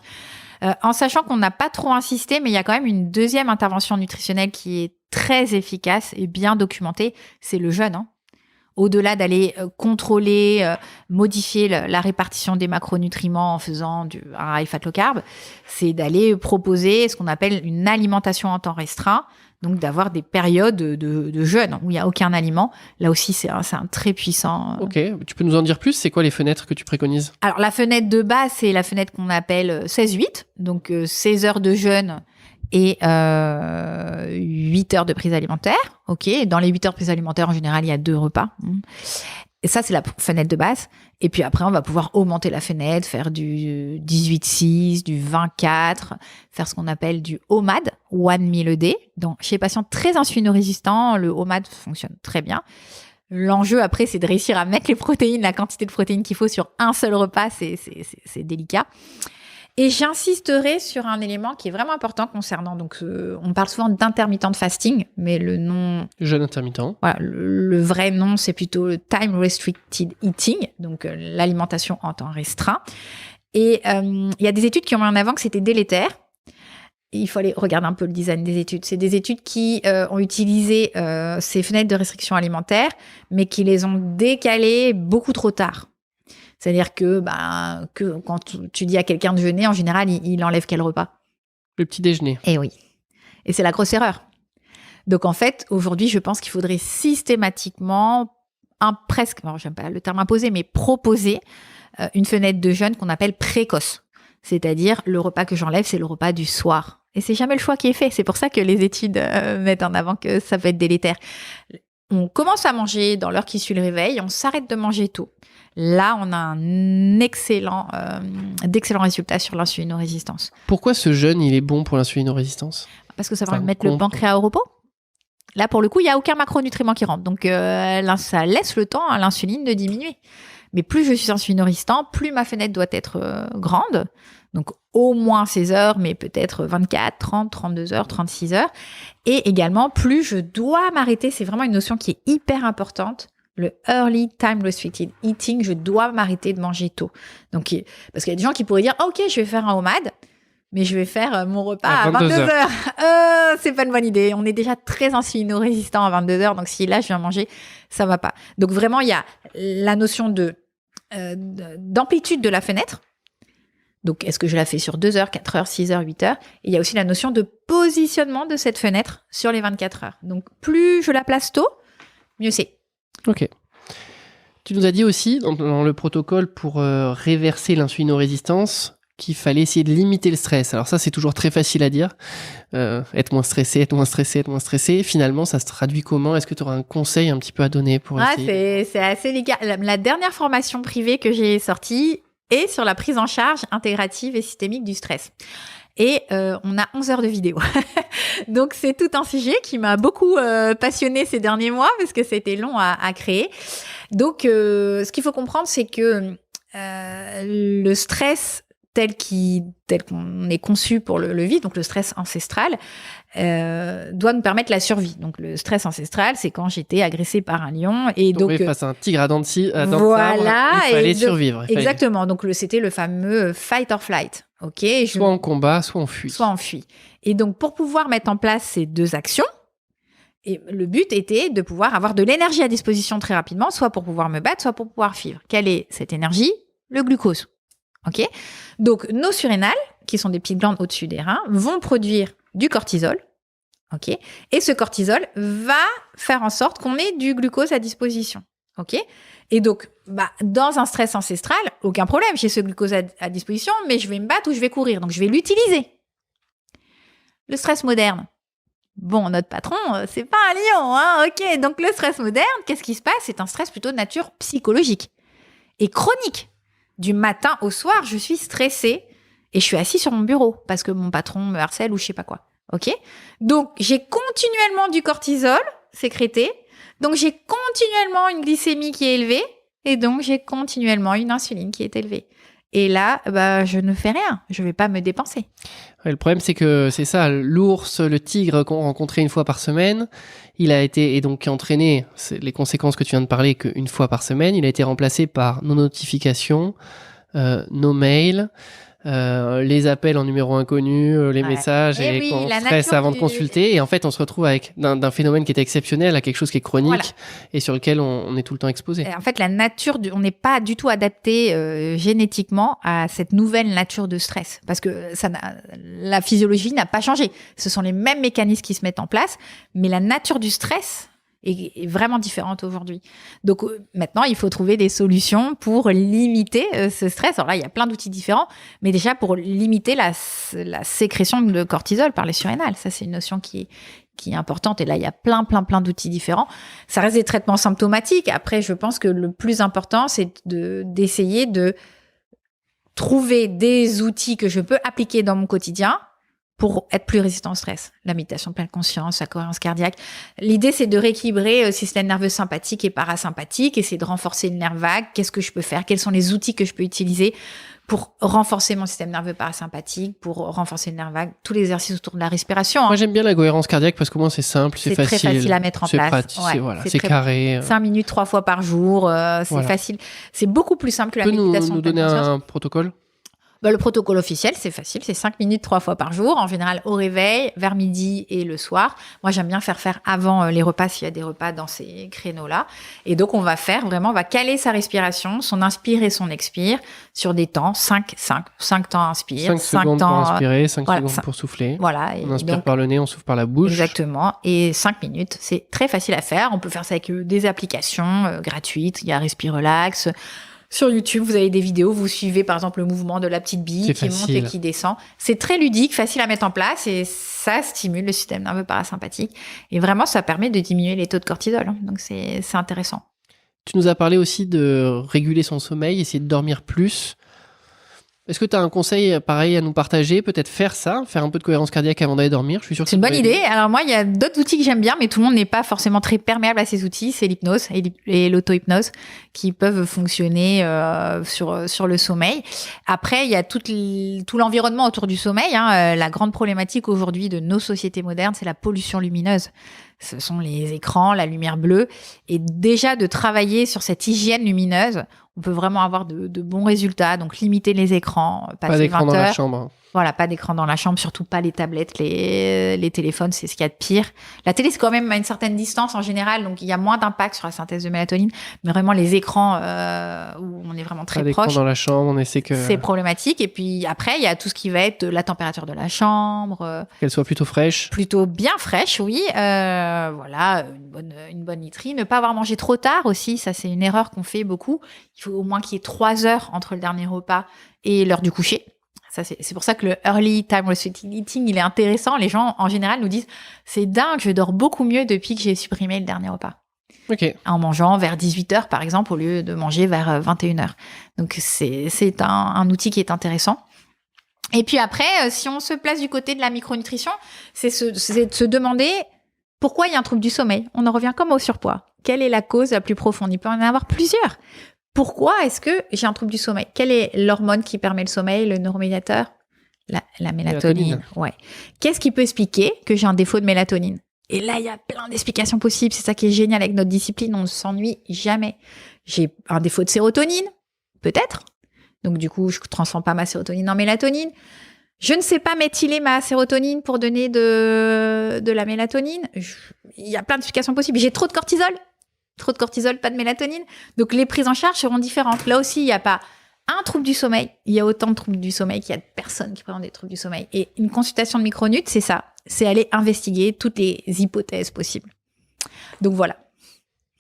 Speaker 1: En sachant qu'on n'a pas trop insisté, mais il y a quand même une deuxième intervention nutritionnelle qui est très efficace et bien documentée, c'est le jeûne. Hein. Au-delà d'aller contrôler, modifier la répartition des macronutriments en faisant un high fat low carb, c'est d'aller proposer ce qu'on appelle une alimentation en temps restreint, donc d'avoir des périodes de jeûne où il n'y a aucun aliment. Là aussi, c'est un très puissant...
Speaker 2: Ok, tu peux nous en dire plus? C'est quoi les fenêtres que tu préconises? Alors,
Speaker 1: la fenêtre de base, c'est la fenêtre qu'on appelle 16-8, donc 16 heures de jeûne et 8 heures de prise alimentaire. Ok, dans les 8 heures de prise alimentaire, en général, il y a 2 repas. Et ça, c'est la fenêtre de base. Et puis après, on va pouvoir augmenter la fenêtre, faire du 18-6, du 20-4, faire ce qu'on appelle du OMAD, One Meal a Day. Donc, chez les patients très insulino-résistants, le OMAD fonctionne très bien. L'enjeu, après, c'est de réussir à mettre les protéines, la quantité de protéines qu'il faut sur un seul repas. C'est délicat. Et j'insisterai sur un élément qui est vraiment important concernant, donc on parle souvent d'intermittent fasting, mais le nom...
Speaker 2: Jeûne intermittent.
Speaker 1: Voilà, le vrai nom, c'est plutôt le time restricted eating, donc l'alimentation en temps restreint. Et il y a des études qui ont mis en avant que c'était délétère. Il faut aller regarder un peu le design des études. C'est des études qui ont utilisé ces fenêtres de restriction alimentaire, mais qui les ont décalées beaucoup trop tard. C'est-à-dire que quand tu dis à quelqu'un de jeûner, en général, il enlève quel repas?
Speaker 2: Le petit déjeuner.
Speaker 1: Eh oui. Et c'est la grosse erreur. Donc, en fait, aujourd'hui, je pense qu'il faudrait systématiquement, j'aime pas le terme imposé, mais proposer une fenêtre de jeûne qu'on appelle précoce. C'est-à-dire, le repas que j'enlève, c'est le repas du soir. Et c'est jamais le choix qui est fait. C'est pour ça que les études mettent en avant que ça peut être délétère. On commence à manger dans l'heure qui suit le réveil, on s'arrête de manger tôt. Là, on a d'excellents résultats sur l'insulinorésistance.
Speaker 2: Pourquoi ce jeûne, il est bon pour l'insulinorésistance?
Speaker 1: Parce que ça va mettre le pancréas au repos. Là, pour le coup, il n'y a aucun macronutriment qui rentre. Donc, ça laisse le temps à l'insuline de diminuer. Mais plus je suis insulinorésistant, plus ma fenêtre doit être grande. Donc, au moins 16 heures, mais peut-être 24, 30, 32 heures, 36 heures. Et également, plus je dois m'arrêter. C'est vraiment une notion qui est hyper importante. Le early time restricted eating, je dois m'arrêter de manger tôt. Donc, parce qu'il y a des gens qui pourraient dire, OK, je vais faire un OMAD, mais je vais faire mon repas à 22 heures. C'est pas une bonne idée. On est déjà très insulinorésistant à 22 heures. Donc, si là, je viens manger, ça va pas. Donc, vraiment, il y a la notion d'amplitude de la fenêtre. Donc, est-ce que je la fais sur 2 heures, 4 heures, 6 heures, 8 heures? Et il y a aussi la notion de positionnement de cette fenêtre sur les 24 heures. Donc, plus je la place tôt, mieux c'est.
Speaker 2: Ok. Tu nous as dit aussi, dans le protocole pour réverser l'insulinorésistance, qu'il fallait essayer de limiter le stress. Alors ça, c'est toujours très facile à dire. Être moins stressé, être moins stressé, être moins stressé. Finalement, ça se traduit comment? Est-ce que tu auras un conseil un petit peu à donner pour essayer?
Speaker 1: C'est assez délicat. La dernière formation privée que j'ai sortie est sur la prise en charge intégrative et systémique du stress. Et on a 11 heures de vidéo. Donc, c'est tout un sujet qui m'a beaucoup passionnée ces derniers mois parce que c'était long à créer. Donc, ce qu'il faut comprendre, c'est que le stress tel qu'on est conçu pour le vivre, donc le stress ancestral, doit nous permettre la survie. Donc, le stress ancestral, c'est quand j'étais agressée par un lion. Et donc
Speaker 2: face à un tigre à dents de sabre,
Speaker 1: voilà,
Speaker 2: il fallait survivre.
Speaker 1: Exactement. Donc, c'était le fameux fight or flight. Okay,
Speaker 2: soit en combat, soit en fuit.
Speaker 1: Soit en fuit. Et donc, pour pouvoir mettre en place ces deux actions, et le but était de pouvoir avoir de l'énergie à disposition très rapidement, soit pour pouvoir me battre, soit pour pouvoir vivre. Quelle est cette énergie? Le glucose. Ok. Donc, nos surrénales, qui sont des petites glandes au-dessus des reins, vont produire du cortisol. Ok. Et ce cortisol va faire en sorte qu'on ait du glucose à disposition. Ok. Et donc, dans un stress ancestral, aucun problème, j'ai ce glucose à disposition, mais je vais me battre ou je vais courir, donc je vais l'utiliser. Le stress moderne. Bon, notre patron, c'est pas un lion, hein, ok. Donc, le stress moderne, qu'est-ce qui se passe? C'est un stress plutôt de nature psychologique et chronique. Du matin au soir, je suis stressée et je suis assis sur mon bureau parce que mon patron me harcèle ou je sais pas quoi, ok. Donc, j'ai continuellement du cortisol sécrété. Donc, j'ai continuellement une glycémie qui est élevée et donc j'ai continuellement une insuline qui est élevée. Et là, je ne fais rien. Je ne vais pas me dépenser.
Speaker 2: Ouais, le problème, c'est que c'est ça. L'ours, le tigre qu'on rencontrait une fois par semaine, il a été, et donc qui a entraîné les conséquences que tu viens de parler qu'une fois par semaine, il a été remplacé par nos notifications, nos mails, les appels en numéro inconnu, les messages et qu'on stresse avant de consulter. Et en fait, on se retrouve avec d'un phénomène qui est exceptionnel à quelque chose qui est chronique et sur lequel on est tout le temps exposé.
Speaker 1: En fait, la nature, on n'est pas du tout adapté génétiquement à cette nouvelle nature de stress parce que la physiologie n'a pas changé. Ce sont les mêmes mécanismes qui se mettent en place, mais la nature du stress est vraiment différente aujourd'hui. Donc maintenant, il faut trouver des solutions pour limiter ce stress. Alors là, il y a plein d'outils différents, mais déjà pour limiter la sécrétion de cortisol par les surrénales. Ça, c'est une notion qui est importante. Et là, il y a plein d'outils différents. Ça reste des traitements symptomatiques. Après, je pense que le plus important, c'est d'essayer de trouver des outils que je peux appliquer dans mon quotidien pour être plus résistant au stress. La méditation de pleine conscience, la cohérence cardiaque. L'idée, c'est de rééquilibrer le système nerveux sympathique et parasympathique, et c'est de renforcer le nerf vague. Qu'est-ce que je peux faire? Quels sont les outils que je peux utiliser pour renforcer mon système nerveux parasympathique, pour renforcer le nerf vague? Tous les exercices autour de la respiration.
Speaker 2: Moi, j'aime bien la cohérence cardiaque parce qu'au moins, c'est simple, c'est facile.
Speaker 1: C'est très facile à mettre en place.
Speaker 2: C'est carré.
Speaker 1: 5 minutes 3 fois par jour, c'est facile. C'est beaucoup plus simple que la méditation.
Speaker 2: Tu peux nous donner un protocole?
Speaker 1: Le protocole officiel, c'est facile, c'est 5 minutes 3 fois par jour, en général au réveil, vers midi et le soir. Moi, j'aime bien faire avant les repas s'il y a des repas dans ces créneaux-là. Et donc, on va caler sa respiration, son inspire et son expire sur des temps 5 temps inspire,
Speaker 2: 5 secondes
Speaker 1: temps,
Speaker 2: pour inspirer, 5 secondes pour souffler.
Speaker 1: Voilà.
Speaker 2: On inspire par le nez, on souffle par la bouche.
Speaker 1: Exactement. Et 5 minutes, c'est très facile à faire. On peut faire ça avec des applications gratuites. Il y a Respirelax. Sur YouTube, vous avez des vidéos, vous suivez par exemple le mouvement de la petite bille
Speaker 2: C'est
Speaker 1: qui
Speaker 2: facile.
Speaker 1: monte et qui descend. C'est très ludique, facile à mettre en place et ça stimule le système nerveux parasympathique. Et vraiment, ça permet de diminuer les taux de cortisol. Donc, c'est intéressant.
Speaker 2: Tu nous as parlé aussi de réguler son sommeil, essayer de dormir plus. Est-ce que tu as un conseil pareil à nous partager? Peut-être faire ça, faire un peu de cohérence cardiaque avant d'aller dormir. Je suis sûr que
Speaker 1: C'est une
Speaker 2: ça
Speaker 1: bonne
Speaker 2: peut aider.
Speaker 1: idée. Alors moi, il y a d'autres outils que j'aime bien, mais tout le monde n'est pas forcément très perméable à ces outils. C'est l'hypnose et l'auto-hypnose qui peuvent fonctionner sur le sommeil. Après, il y a tout l'environnement autour du sommeil. La grande problématique aujourd'hui de nos sociétés modernes, c'est la pollution lumineuse. Ce sont les écrans, la lumière bleue. Et déjà, de travailler sur cette hygiène lumineuse, on peut vraiment avoir de bons résultats. Donc, limiter les écrans,
Speaker 2: Pas
Speaker 1: passer
Speaker 2: d'écran
Speaker 1: 20
Speaker 2: dans la
Speaker 1: heures.
Speaker 2: chambre.
Speaker 1: Voilà, pas d'écran dans la chambre, surtout pas les tablettes, les téléphones, c'est ce qu'il y a de pire. La télé, c'est quand même à une certaine distance en général, donc il y a moins d'impact sur la synthèse de mélatonine. Mais vraiment, les écrans où on est vraiment très
Speaker 2: Pas d'écran
Speaker 1: proche,
Speaker 2: dans la chambre, on essaie que
Speaker 1: c'est problématique. Et puis après, il y a tout ce qui va être la température de la chambre,
Speaker 2: qu'elle soit plutôt fraîche.
Speaker 1: plutôt bien fraîche, oui. Voilà, une bonne literie. Ne pas avoir mangé trop tard aussi, ça c'est une erreur qu'on fait beaucoup. Il faut au moins qu'il y ait 3 heures entre le dernier repas et l'heure du coucher. Ça, c'est pour ça que le early time restricted eating, il est intéressant. Les gens, en général, nous disent « C'est dingue, je dors beaucoup mieux depuis que j'ai supprimé le dernier repas. »
Speaker 2: Ok.
Speaker 1: En mangeant vers 18h, par exemple, au lieu de manger vers 21h. Donc, c'est un outil qui est intéressant. Et puis après, si on se place du côté de la micronutrition, c'est de se demander pourquoi il y a un trouble du sommeil. On en revient comme au surpoids. Quelle est la cause la plus profonde? Il peut en avoir plusieurs. Pourquoi est-ce que j'ai un trouble du sommeil? Quelle est l'hormone qui permet le sommeil, le neuromédiateur? La mélatonine. Ouais. Qu'est-ce qui peut expliquer que j'ai un défaut de mélatonine? Et là, il y a plein d'explications possibles. C'est ça qui est génial avec notre discipline. On ne s'ennuie jamais. J'ai un défaut de sérotonine? Peut-être. Donc, du coup, je ne transforme pas ma sérotonine en mélatonine. Je ne sais pas méthyler ma sérotonine pour donner de la mélatonine. Il y a plein d'explications possibles. J'ai trop de cortisol? Trop de cortisol, pas de mélatonine. Donc, les prises en charge seront différentes. Là aussi, il n'y a pas un trouble du sommeil. Il y a autant de troubles du sommeil qu'il y a de personnes qui présentent des troubles du sommeil. Et une consultation de micronut, c'est ça. C'est aller investiguer toutes les hypothèses possibles. Donc, voilà.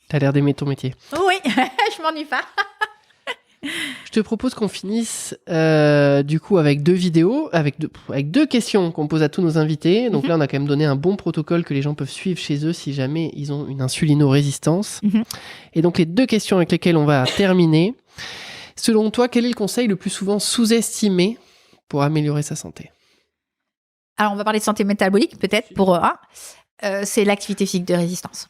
Speaker 2: T'as l'air d'aimer ton métier.
Speaker 1: Oui, je m'ennuie pas.
Speaker 2: Je te propose qu'on finisse du coup avec 2 vidéos, avec deux questions qu'on pose à tous nos invités. Donc là, on a quand même donné un bon protocole que les gens peuvent suivre chez eux si jamais ils ont une insulino-résistance. Et donc les 2 questions avec lesquelles on va terminer. Selon toi, quel est le conseil le plus souvent sous-estimé pour améliorer sa santé?
Speaker 1: Alors, on va parler de santé métabolique, peut-être, pour un. C'est l'activité physique de résistance.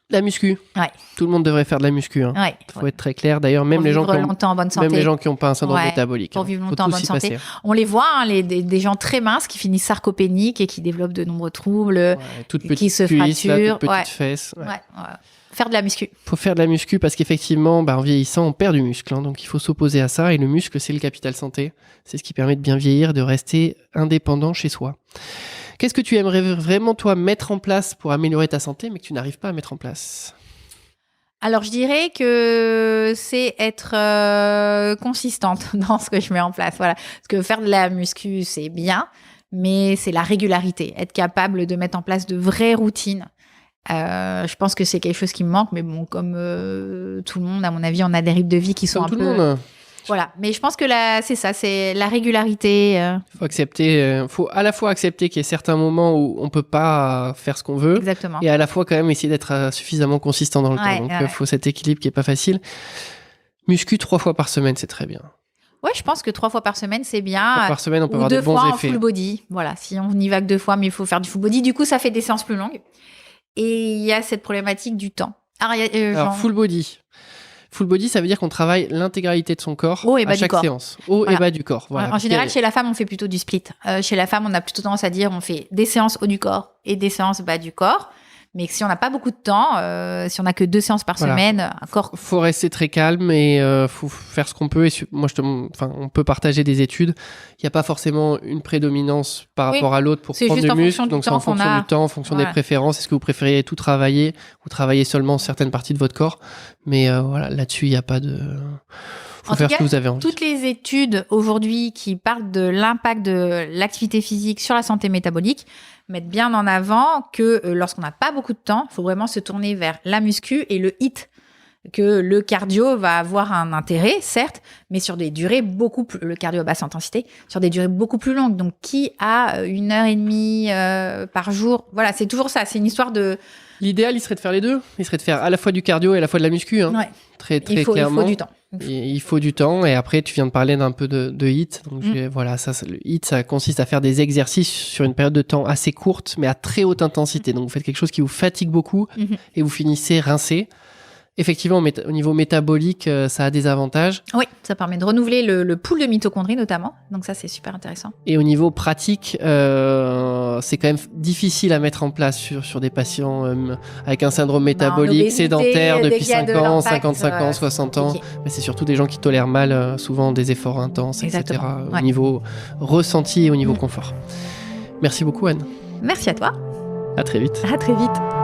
Speaker 2: La muscu.
Speaker 1: Ouais.
Speaker 2: Tout le monde devrait faire de la muscu. Hein.
Speaker 1: Ouais.
Speaker 2: Faut être très clair. D'ailleurs, même les gens qui ont,
Speaker 1: longtemps en bonne santé.
Speaker 2: même les gens qui n'ont pas un syndrome
Speaker 1: Ouais,
Speaker 2: métabolique.
Speaker 1: pour vivre
Speaker 2: Faut
Speaker 1: longtemps en
Speaker 2: tous
Speaker 1: bonne
Speaker 2: y
Speaker 1: santé.
Speaker 2: passer.
Speaker 1: On les voit, des gens très minces qui finissent sarcopéniques et qui développent de nombreux troubles,
Speaker 2: Ouais, toute
Speaker 1: qui
Speaker 2: petite
Speaker 1: se
Speaker 2: cuisse, là,
Speaker 1: fracturent.
Speaker 2: toute petite
Speaker 1: Ouais.
Speaker 2: fesse. Ouais.
Speaker 1: Ouais. Faire de la muscu.
Speaker 2: Faut faire de la muscu parce qu'effectivement, en vieillissant, on perd du muscle. Hein, donc, il faut s'opposer à ça. Et le muscle, c'est le capital santé. C'est ce qui permet de bien vieillir, de rester indépendant chez soi. Qu'est-ce que tu aimerais vraiment, toi, mettre en place pour améliorer ta santé, mais que tu n'arrives pas à mettre en place?
Speaker 1: Alors, je dirais que c'est être consistante dans ce que je mets en place. Voilà. Parce que faire de la muscu, c'est bien, mais c'est la régularité. Être capable de mettre en place de vraies routines. Je pense que c'est quelque chose qui me manque, mais bon, comme tout le monde, à mon avis, on a des rythmes de vie qui sont
Speaker 2: Comme
Speaker 1: un
Speaker 2: tout
Speaker 1: peu...
Speaker 2: le monde.
Speaker 1: Voilà, mais je pense que c'est ça, c'est la régularité.
Speaker 2: Faut accepter, faut à la fois accepter qu'il y ait certains moments où on peut pas faire ce qu'on veut,
Speaker 1: Exactement.
Speaker 2: et à la fois quand même essayer d'être suffisamment consistant dans le
Speaker 1: Ouais,
Speaker 2: temps. Donc,
Speaker 1: ouais.
Speaker 2: faut cet équilibre qui est pas facile. Muscu 3 fois par semaine, c'est très bien.
Speaker 1: Ouais, je pense que 3 fois par semaine, c'est
Speaker 2: 3
Speaker 1: bien.
Speaker 2: fois par semaine, on peut
Speaker 1: Ou
Speaker 2: avoir
Speaker 1: 2
Speaker 2: de bons
Speaker 1: fois en
Speaker 2: effets.
Speaker 1: full body. Voilà, si on n'y va que 2 fois, mais il faut faire du full body. Du coup, ça fait des séances plus longues. Et il y a cette problématique du temps.
Speaker 2: Alors, full body. Full body, ça veut dire qu'on travaille l'intégralité de son corps
Speaker 1: Haut et bas
Speaker 2: à
Speaker 1: du
Speaker 2: chaque
Speaker 1: corps.
Speaker 2: séance. Haut et
Speaker 1: Voilà.
Speaker 2: bas du corps. Voilà.
Speaker 1: En général, chez la femme, on fait plutôt du split. Chez la femme, on a plutôt tendance à dire on fait des séances haut du corps et des séances bas du corps. Mais si on n'a pas beaucoup de temps, si on n'a que 2 séances par
Speaker 2: Voilà.
Speaker 1: semaine, un corps...
Speaker 2: Faut rester très calme et faut faire ce qu'on peut. Et moi, on peut partager des études. Il n'y a pas forcément une prédominance par
Speaker 1: Oui.
Speaker 2: rapport à l'autre pour
Speaker 1: C'est
Speaker 2: prendre
Speaker 1: juste
Speaker 2: du
Speaker 1: en
Speaker 2: muscle.
Speaker 1: fonction du
Speaker 2: Donc, c'est en
Speaker 1: temps qu'on
Speaker 2: fonction
Speaker 1: a.
Speaker 2: du temps, en fonction des
Speaker 1: Voilà.
Speaker 2: préférences. Est-ce que vous préférez tout travailler ou travailler seulement certaines parties de votre corps? Mais voilà, là-dessus, il n'y a pas de... Faut
Speaker 1: En
Speaker 2: faire
Speaker 1: tout
Speaker 2: ce
Speaker 1: cas,
Speaker 2: que vous avez envie.
Speaker 1: Toutes les études aujourd'hui qui parlent de l'impact de l'activité physique sur la santé métabolique mettent bien en avant que lorsqu'on n'a pas beaucoup de temps, il faut vraiment se tourner vers la muscu et le HIIT. que le cardio va avoir un intérêt, certes, mais sur des durées beaucoup plus, le cardio à basse intensité, sur des durées beaucoup plus longues. Donc, qui a 1h30 par jour? Voilà, c'est toujours ça. C'est une histoire de...
Speaker 2: L'idéal, il serait de faire les deux. Il serait de faire à la fois du cardio et à la fois de la muscu. Hein.
Speaker 1: Ouais.
Speaker 2: Très
Speaker 1: Il faut
Speaker 2: clairement.
Speaker 1: du temps.
Speaker 2: Il faut du temps. Et après, tu viens de parler d'un peu de HIIT. Donc, voilà, le HIIT, ça consiste à faire des exercices sur une période de temps assez courte, mais à très haute intensité. Donc, vous faites quelque chose qui vous fatigue beaucoup et vous finissez rincé. Effectivement, au niveau métabolique, ça a des avantages.
Speaker 1: Oui, ça permet de renouveler le pool de mitochondries notamment. Donc ça, c'est super intéressant.
Speaker 2: Et au niveau pratique, c'est quand même difficile à mettre en place sur des patients avec un syndrome métabolique
Speaker 1: obésité,
Speaker 2: sédentaire
Speaker 1: dès
Speaker 2: depuis
Speaker 1: qu'il y a
Speaker 2: 5
Speaker 1: de
Speaker 2: ans,
Speaker 1: l'impact,
Speaker 2: 55 ans, 60 ans. Mais c'est surtout des gens qui tolèrent mal souvent des efforts intenses, etc.
Speaker 1: Ouais.
Speaker 2: Au niveau ressenti et au niveau confort. Merci beaucoup, Anne.
Speaker 1: Merci à toi.
Speaker 2: À très vite.
Speaker 1: À très vite.